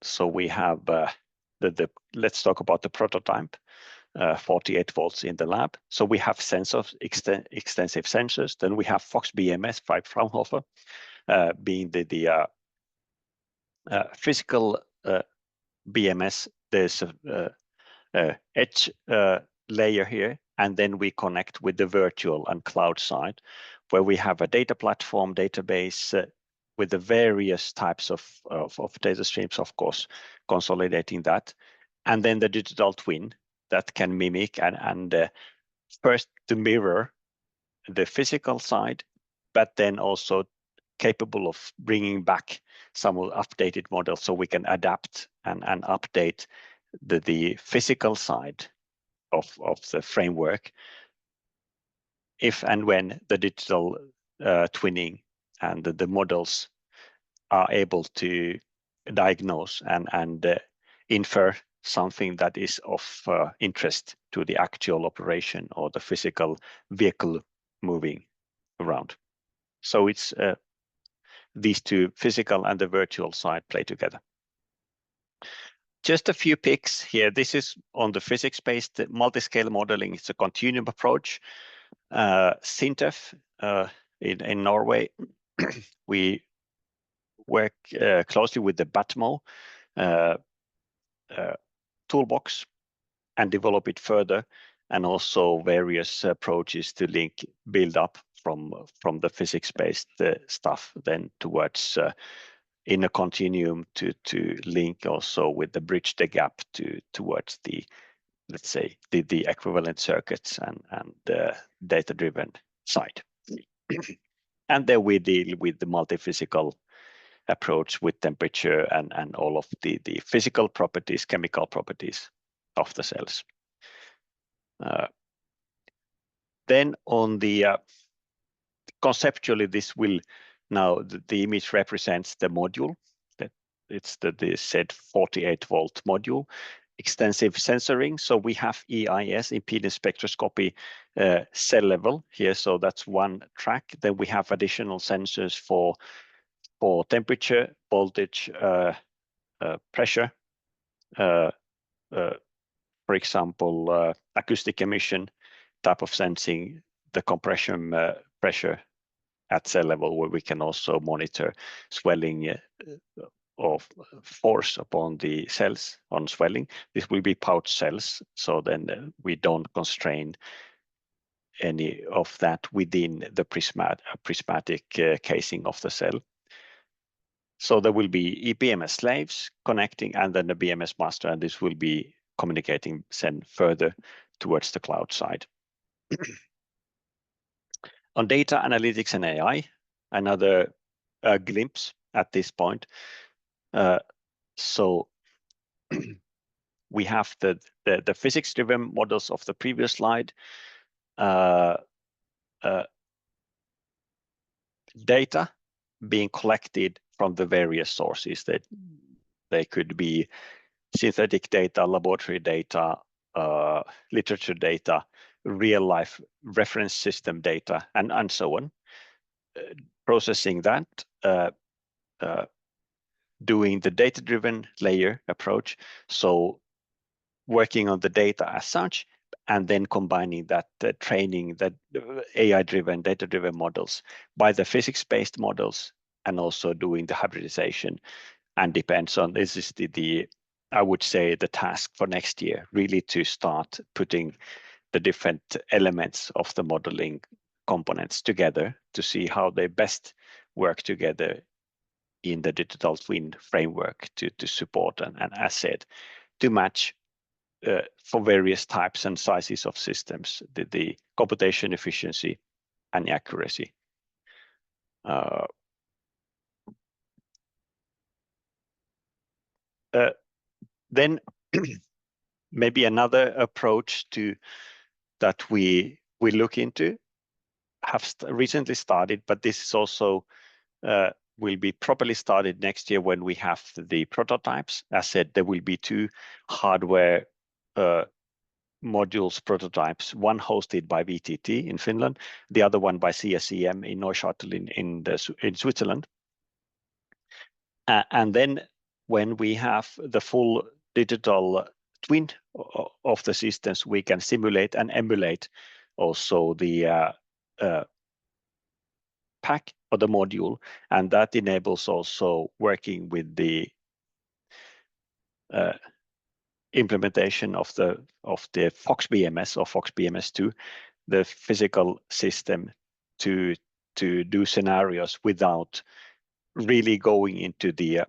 So we have let's talk about the prototype, 48 volts in the lab. So we have sensors, extensive sensors. Then we have Fox BMS 5 Fraunhofer, being the physical BMS. There's a edge layer here, and then we connect with the virtual and cloud side, where we have a data platform database with the various types of data streams, of course, consolidating that. And then the digital twin that can mimic and first to mirror the physical side, but then also capable of bringing back some updated models, so we can adapt and update the physical side of the framework if and when the digital twinning, and the models are able to diagnose and infer something that is of interest to the actual operation or the physical vehicle moving around. So it's these two, physical and the virtual side, play together. Just a few picks here. This is on the physics-based multi-scale modeling. It's a continuum approach. SINTEF in Norway, we work closely with the BATMO toolbox and develop it further, and also various approaches to build up from the physics-based stuff then towards in a continuum to link also with the bridge the gap towards the, let's say, the equivalent circuits and data-driven side. And then we deal with the multi-physical approach with temperature and all of the physical properties, chemical properties of the cells. Then on the conceptually, this will now the image represents the module. That it's the said 48-volt module. Extensive sensoring. So we have EIS, impedance spectroscopy, cell level here. So that's one track. Then we have additional sensors for temperature, voltage, pressure. For example, acoustic emission type of sensing, the compression pressure at cell level, where we can also monitor swelling of force upon the cells on swelling. This will be pouch cells, so then we don't constrain any of that within the prismatic casing of the cell. So there will be BMS slaves connecting, and then the BMS master, and this will be communicating send further towards the cloud side. On data analytics and AI, another glimpse at this point. So we have the physics-driven models of the previous slide. Data being collected from the various sources. That they could be synthetic data, laboratory data, literature data, real-life reference system data, and so on. Processing that, doing the data-driven layer approach, so working on the data as such, and then combining that training, that AI-driven, data-driven models by the physics-based models, and also doing the hybridization. And depends on, this is the I would say the task for next year, really to start putting the different elements of the modeling components together to see how they best work together in the digital twin framework to support an asset to match for various types and sizes of systems, the computation efficiency and accuracy. Then maybe another approach that we look into have recently started, but this is also will be properly started next year when we have the prototypes. As said, there will be two hardware modules prototypes, one hosted by VTT in Finland, the other one by CSEM in Neuchâtel in Switzerland. And then when we have the full digital twin of the systems, we can simulate and emulate also the pack or the module, and that enables also working with the implementation of the FOX BMS or FOX BMS2, the physical system, to do scenarios without really going into the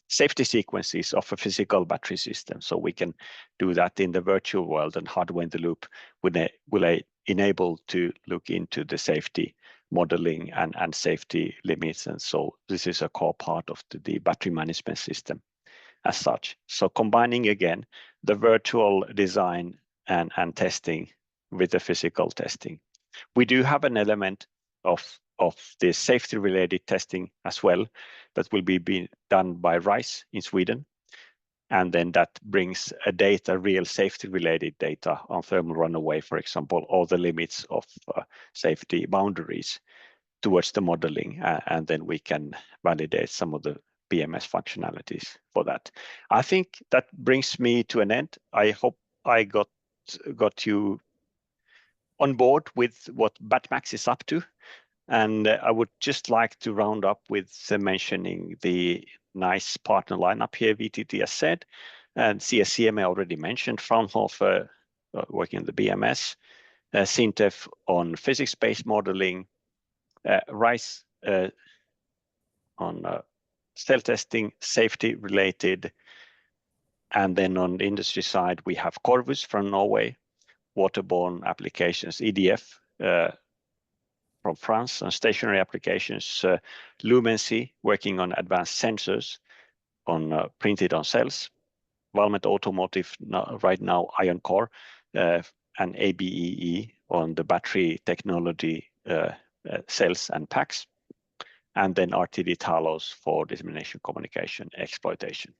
safety sequences of a physical battery system. So we can do that in the virtual world, and hardware in the loop will enable to look into the safety modeling and safety limits. And so this is a core part of the battery management system as such. So combining again the virtual design and testing with the physical testing. We do have an element of of the safety-related testing as well. That will be done by RISE in Sweden. And then that brings a data, real safety-related data on thermal runaway, for example, or the limits of safety boundaries towards the modeling, and then we can validate some of the BMS functionalities for that. I think that brings me to an end. I hope I got you on board with what BATMAX is up to. And I would just like to round up with mentioning the nice partner lineup here, VTT has said, and CSCM I already mentioned, Fraunhofer working on the BMS, SINTEF on physics-based modeling, RISE on cell testing, safety related, and then on the industry side we have Corvus from Norway, waterborne applications, EDF from France on stationary applications, Lumency working on advanced sensors on printed on cells, Valmet Automotive right now Ion Core, and ABEE on the battery technology cells and packs, and then RTD Talos for dissemination communication exploitation.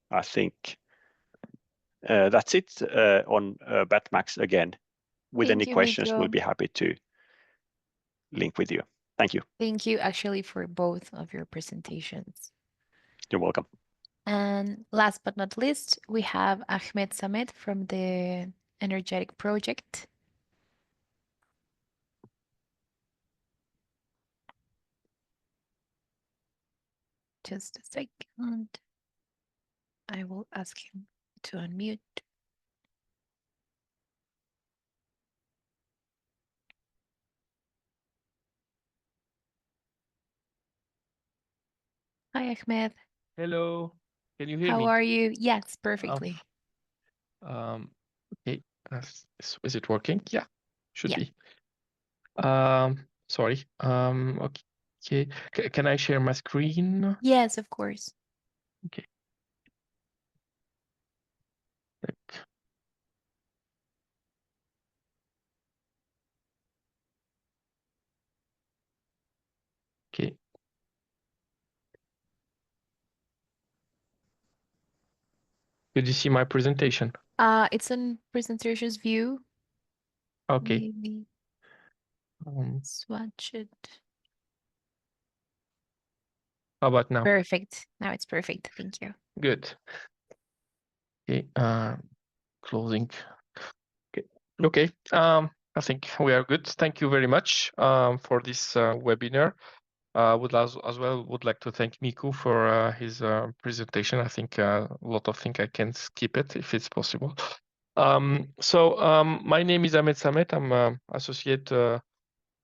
I think that's it on BATMAX again. With any questions, we'll be happy to link with you. Thank you. Thank you actually for both of your presentations. You're welcome. And last but not least, we have Ahmed Samet from the Energetic Project. Just a second. I will ask him to unmute. Hi, Ahmed. Hello, can you hear How me? are you? Yes, perfectly. Okay, is it working? Yeah, should Yeah. be. Sorry. Okay. Can I share my screen? Yes, of course. Okay. Right. Okay. Did you see my presentation? It's in presentations view. Okay. Maybe swatch it. How about now? Perfect. Now it's perfect. Thank you. Good. Okay. Closing. Okay. Okay. I think we are good. Thank you very much for this webinar. Would as well like to thank Miku for his presentation. I think a lot of things I can skip it if it's possible. My name is Ahmed Samet. I'm associate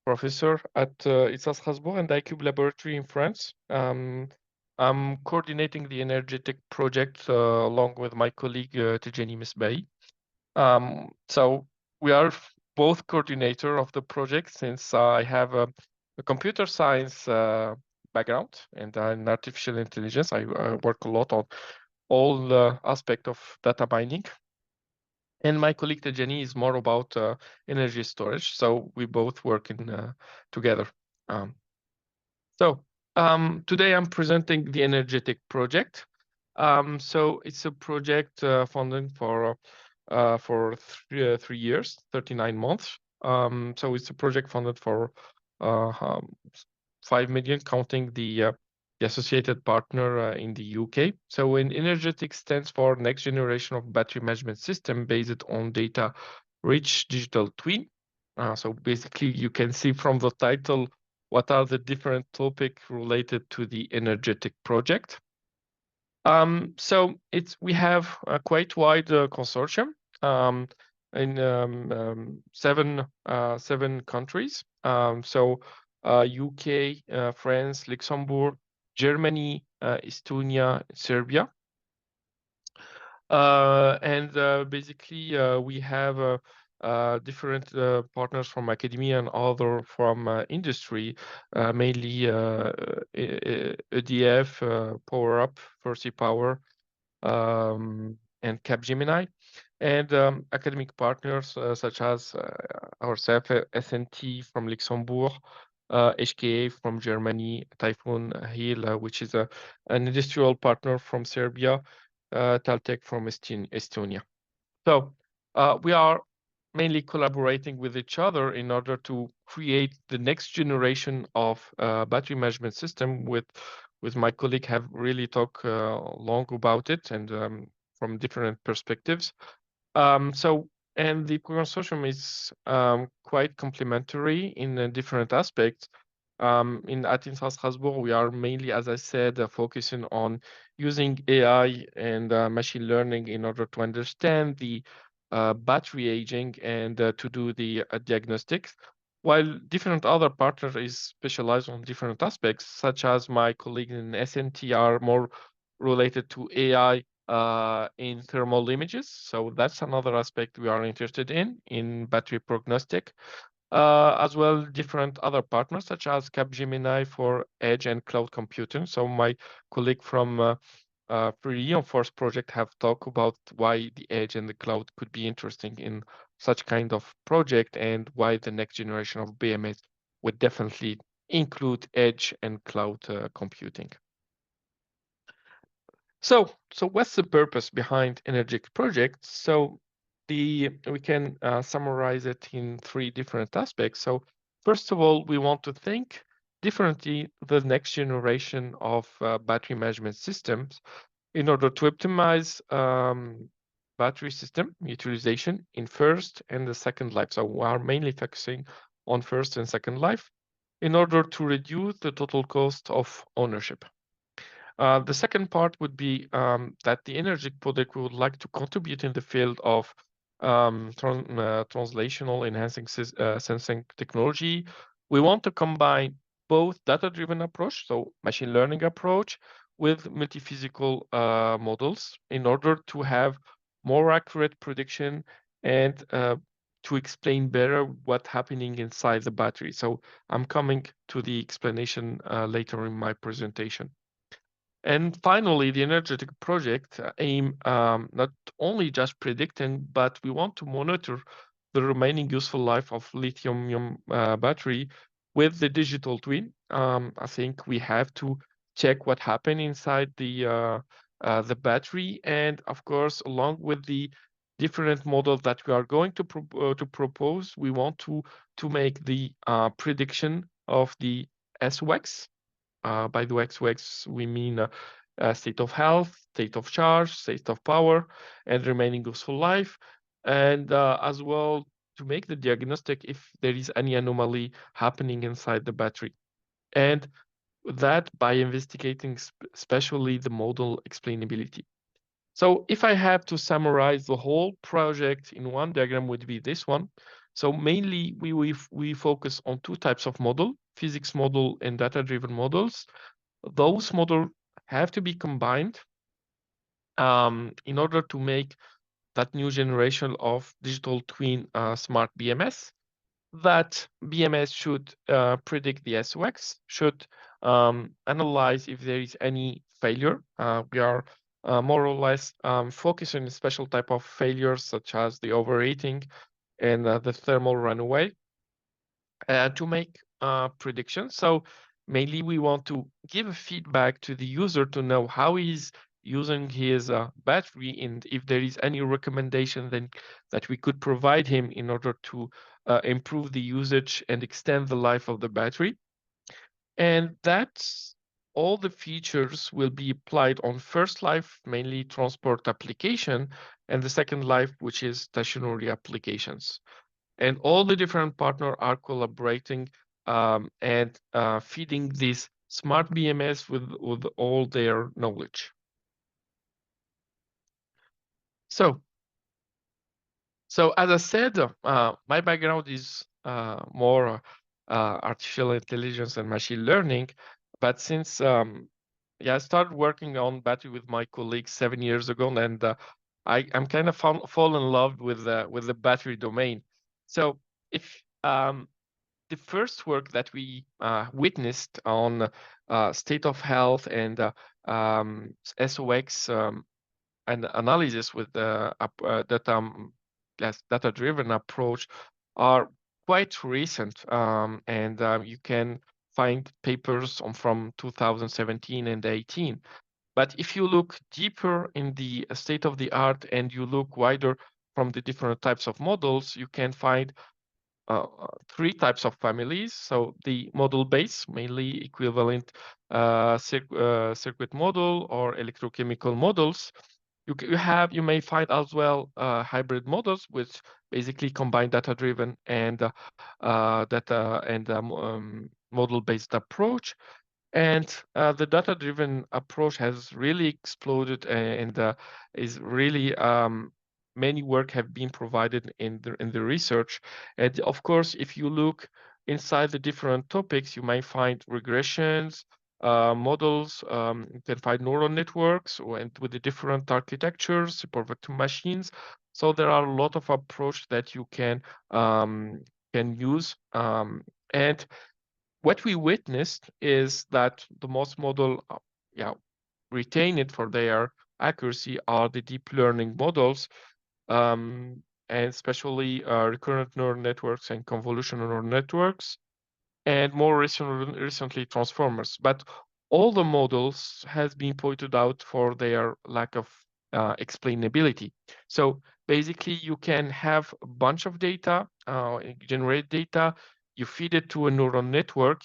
professor at ITSA Strasbourg and iCube Laboratory in France. I'm coordinating the Energetic project along with my colleague Tejani Misbai. So we are both coordinator of the project since I have a computer science background and in artificial intelligence. I work a lot on all aspects of data mining. And my colleague Tejani is more about energy storage. So we both work together. Today I'm presenting the Energetic project. So it's a project funded for 3 years, 39 months. So it's a project funded for 5 million, counting the associated partner in the UK. So Energetic stands for Next Generation of Battery Management System based on data-rich digital twin. So basically, you can see from the title what are the different topics related to the Energetic project. So we have a quite wide consortium in 7 countries. UK, France, Luxembourg, Germany, Estonia, Serbia. Basically, we have different partners from academia and other from industry, mainly EDF, PowerUp, Forsy Power, and Capgemini, and academic partners such as ourselves, SNT from Luxembourg, HKA from Germany, Typhoon Hill, which is an industrial partner from Serbia, Taltech from Estonia. So we are mainly collaborating with each other in order to create the next generation of battery management system. With my colleague, have really talked long about it and from different perspectives. And the consortium is quite complementary in different aspects. At INSA Strasbourg, we are mainly, as I said, focusing on using AI and machine learning in order to understand the battery aging and to do the diagnostics, while different other partners is specialized on different aspects, such as my colleagues in SNT are more related to AI in thermal images. So that's another aspect we are interested in battery prognostic. As well, different other partners such as Capgemini for edge and cloud computing. So my colleague from Free Force project have talked about why the edge and the cloud could be interesting in such kind of project and why the next generation of BMS would definitely include edge and cloud computing. So what's the purpose behind Energic project? So we can summarize it in 3 different aspects. So first of all, we want to think differently the next generation of battery management systems in order to optimize battery system utilization in first and the second life. So we are mainly focusing on first and second life in order to reduce the total cost of ownership. The second part would be that the Energic project would like to contribute in the field of translational enhancing sensing technology. We want to combine both data-driven approach, so machine learning approach, with multi-physical models in order to have more accurate prediction and to explain better what's happening inside the battery. So I'm coming to the explanation later in my presentation. And finally, the energetic project aim not only just predicting, but we want to monitor the remaining useful life of lithium battery with the digital twin. I think we have to check what happened inside the battery, and of course, along with the different models that we are going to propose, we want to make the prediction of the SWX. By the SWX, we mean state of health, state of charge, state of power, and remaining useful life, and as well to make the diagnostic if there is any anomaly happening inside the battery. And that by investigating especially the model explainability. So if I have to summarize the whole project in one diagram, would be this one. So mainly we focus on 2 types of model, physics model and data-driven models. Those models have to be combined in order to make that new generation of digital twin smart BMS. That BMS should predict the SOX, should analyze if there is any failure. We are more or less focusing on a special type of failures such as the overheating and the thermal runaway to make predictions. So mainly we want to give feedback to the user to know how he's using his battery and if there is any recommendation then that we could provide him in order to improve the usage and extend the life of the battery. And that's all the features will be applied on first life, mainly transport application, and the second life, which is stationary applications. And all the different partners are collaborating and feeding this smart BMS with all their knowledge. So as I said, my background is more artificial intelligence and machine learning, but since I started working on battery with my colleagues 7 years ago, and I'm kind of fall in love with the battery domain. So if the first work that we witnessed on state of health and SOX and analysis with the data-driven approach are quite recent, and you can find papers from 2017 and 18. But if you look deeper in the state of the art and you look wider from the different types of models, you can find three types of families. So the model base, mainly equivalent circuit model or electrochemical models. You may find as well hybrid models, which basically combine data-driven and model-based approach. And the data-driven approach has really exploded, and is really many work have been provided in the research. And of course, if you look inside the different topics, you might find regressions, models. You can find neural networks and with the different architectures, super vector machines. So there are a lot of approach that you can use, and what we witnessed is that the most model, retain it for their accuracy are the deep learning models, and especially recurrent neural networks and convolutional neural networks, and more recently transformers. But all the models has been pointed out for their lack of explainability. So basically, you can have a bunch of data, generate data, you feed it to a neural network,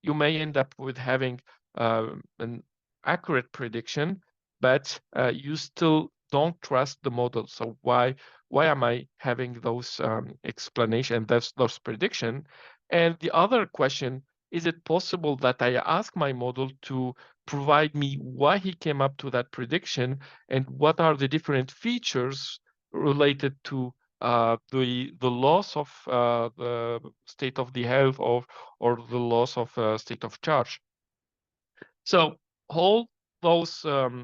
you may end up with having an accurate prediction, but you still don't trust the model. So why am I having those explanation, those prediction? And the other question, is it possible that I ask my model to provide me why he came up to that prediction and what are the different features related to the loss of the state of the health or the loss of state of charge? So all those,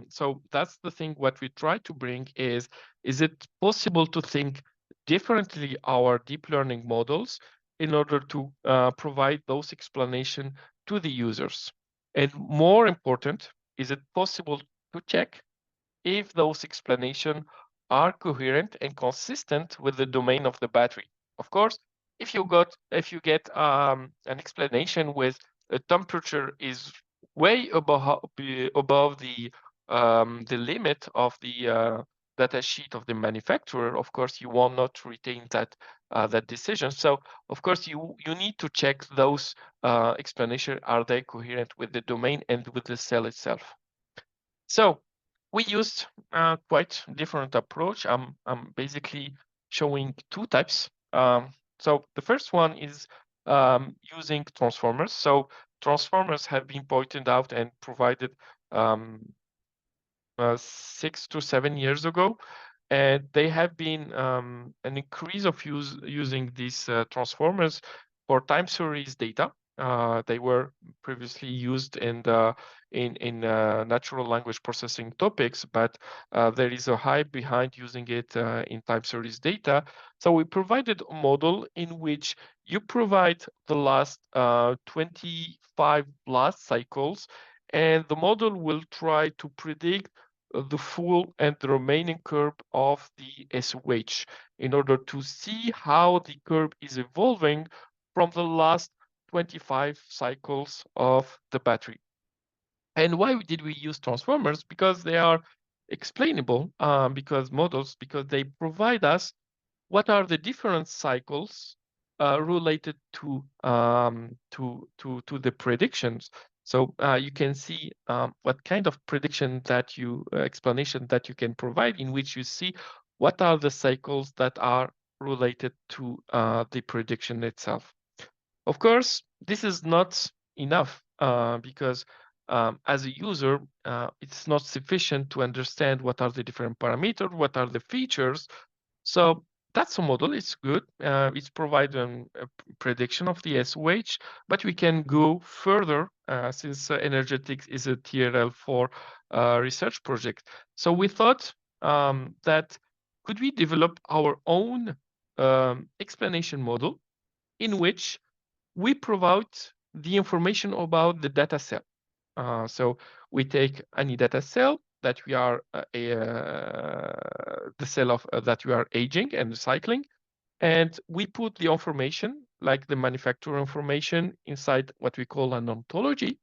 so that's the thing. What we try to bring is it possible to think differently our deep learning models in order to provide those explanation to the users? And more important, is it possible to check if those explanations are coherent and consistent with the domain of the battery? Of course, if you get an explanation with a temperature is way above the limit of the data sheet of the manufacturer, of course you will not retain that decision. So of course you need to check those explanations, are they coherent with the domain and with the cell itself? So we used quite different approach. I'm basically showing two types. So the first one is using transformers. So transformers have been pointed out and provided 6 to 7 years ago, and they have been an increase of using these transformers for time series data. They were previously used in natural language processing topics, but there is a hype behind using it in time series data. So we provided a model in which you provide the last 25 blast cycles, and the model will try to predict the full and the remaining curve of the SOH in order to see how the curve is evolving from the last 25 cycles of the battery. And why did we use transformers? Because they are explainable, because they provide us what are the different cycles related to the predictions. So you can see what kind of prediction that explanation that you can provide, in which you see what are the cycles that are related to the prediction itself. Of course, this is not enough because as a user, it's not sufficient to understand what are the different parameters, what are the features. So that's a model. It's good. It's providing a prediction of the SOH, but we can go further since energetics is a TRL4 research project. So we thought that could we develop our own explanation model in which we provide the information about the data cell. So we take any data cell that we are the cell of that we are aging and cycling, and we put the information like the manufacturer information, inside what we call an ontology.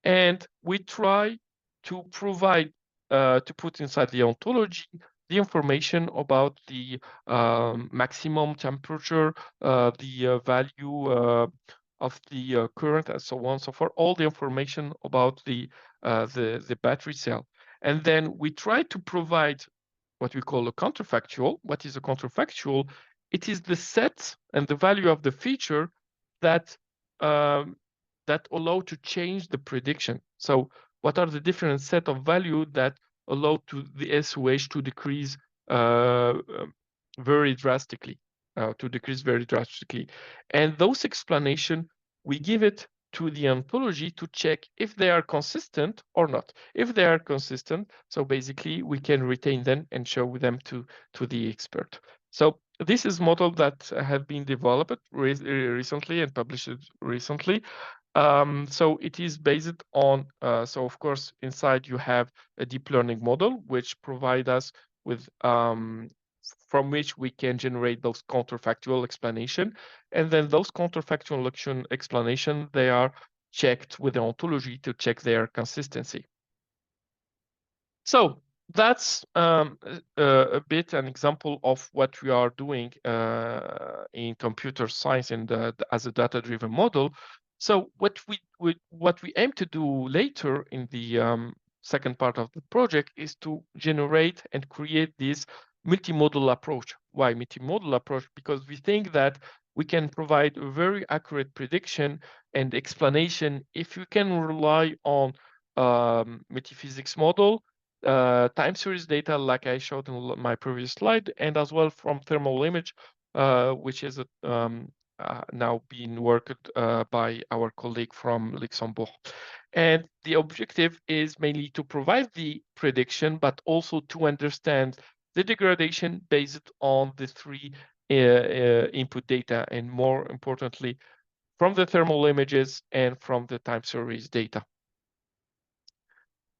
And we try to provide, to put inside the ontology, the information about the maximum temperature, the value of the current, and so on and so forth, all the information about the battery cell. And then we try to provide what we call a counterfactual. What is a counterfactual? It is the set and the value of the feature that that allow to change the prediction. So what are the different set of value that allow to the SOH to decrease very drastically, And those explanation, we give it to the ontology to check if they are consistent or not. If they are consistent, so basically we can retain them and show them to the expert. So this is model that have been developed recently and published recently. So it is based on, so of course, inside you have a deep learning model, which provide us with, from which we can generate those counterfactual explanation. And then those counterfactual explanation, they are checked with the ontology to check their consistency. So that's a bit an example of what we are doing in computer science and as a data-driven model. So what we aim to do later in the second part of the project is to generate and create this multimodal approach. Why multimodal approach? Because we think that we can provide a very accurate prediction and explanation if you can rely on multiphysics model, time series data, like I showed in my previous slide, and as well from thermal image, which is now being worked by our colleague from Luxembourg. And the objective is mainly to provide the prediction, but also to understand the degradation based on the three input data, and more importantly, from the thermal images and from the time series data.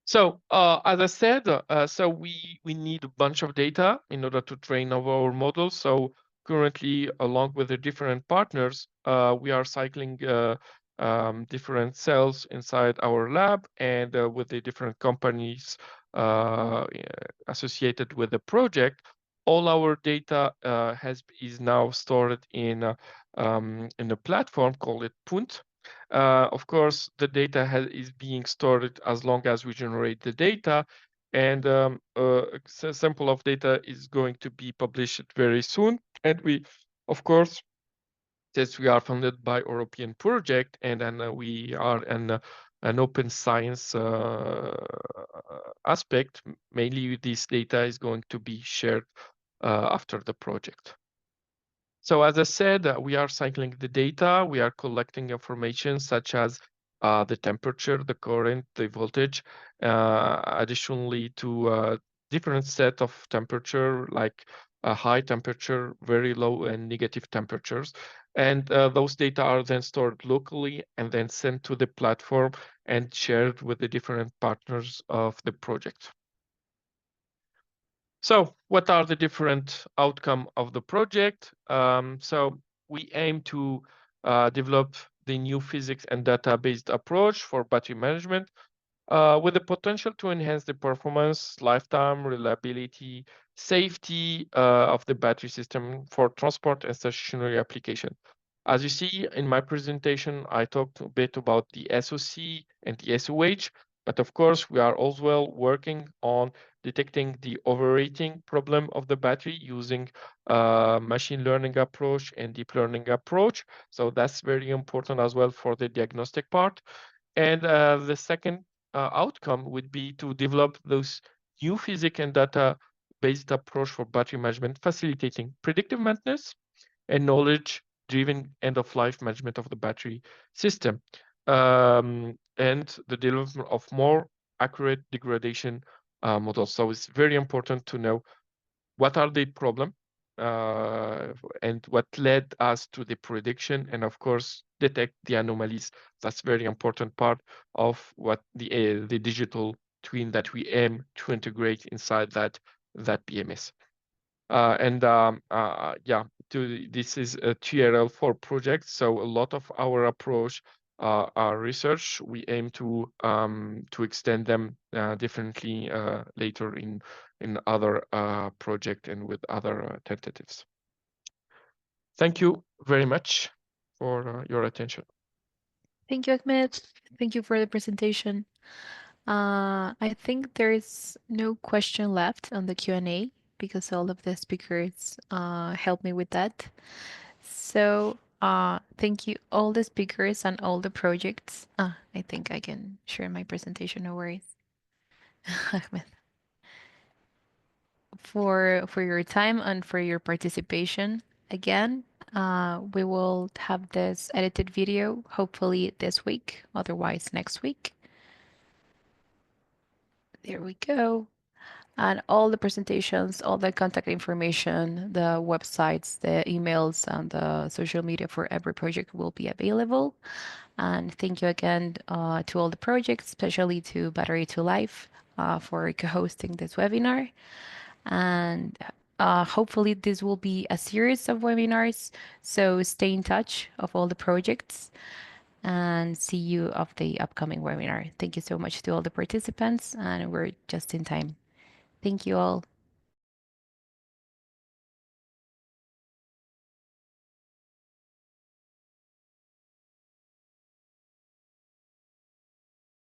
So as I said, so we need a bunch of data in order to train our models. So currently, along with the different partners, we are cycling different cells inside our lab, and with the different companies associated with the project. All our data is now stored in a platform called Punt. Of course, the data is being stored as long as we generate the data, and a sample of data is going to be published very soon. And we, of course, since we are funded by European project, and then we are an open science aspect, mainly this data is going to be shared after the project. So as I said, we are cycling the data, we are collecting information such as the temperature, the current, the voltage, additionally to different set of temperature, like high temperature, very low and negative temperatures. And those data are then stored locally and then sent to the platform and shared with the different partners of the project. So what are the different outcomes of the project? So we aim to develop the new physics and data-based approach for battery management with the potential to enhance the performance, lifetime, reliability, safety of the battery system for transport and stationary application. As you see in my presentation, I talked a bit about the SOC and the SOH, but of course, we are also working on detecting the overrating problem of the battery using machine learning approach and deep learning approach. So that's very important as well for the diagnostic part. And the second outcome would be to develop those new physics and data-based approach for battery management, facilitating predictive maintenance and knowledge-driven end-of-life management of the battery system, and the development of more accurate degradation models. So it's very important to know what are the problems and what led us to the prediction, and of course detect the anomalies. That's very important part of what the digital twin that we aim to integrate inside that BMS. Yeah, this is a TRL4 project, so a lot of our approach our research, we aim to extend them differently later in other project and with other tentatives. Thank you very much for your attention. Thank you, Ahmed. Thank you for the presentation. I think there is no question left on the Q&A because all of the speakers helped me with that. So thank you all the speakers and all the projects. I think I can share my presentation, no worries. Ahmed. For your time and for your participation. Again, we will have this edited video hopefully this week, otherwise next week. There we go. And all the presentations, all the contact information, the websites, the emails, and the social media for every project will be available. And thank you again to all the projects, especially to Battery to Life for co-hosting this webinar. And hopefully this will be a series of webinars. So stay in touch of all the projects and see you of the upcoming webinar. Thank you so much to all the participants, and we're just in time. Thank you all.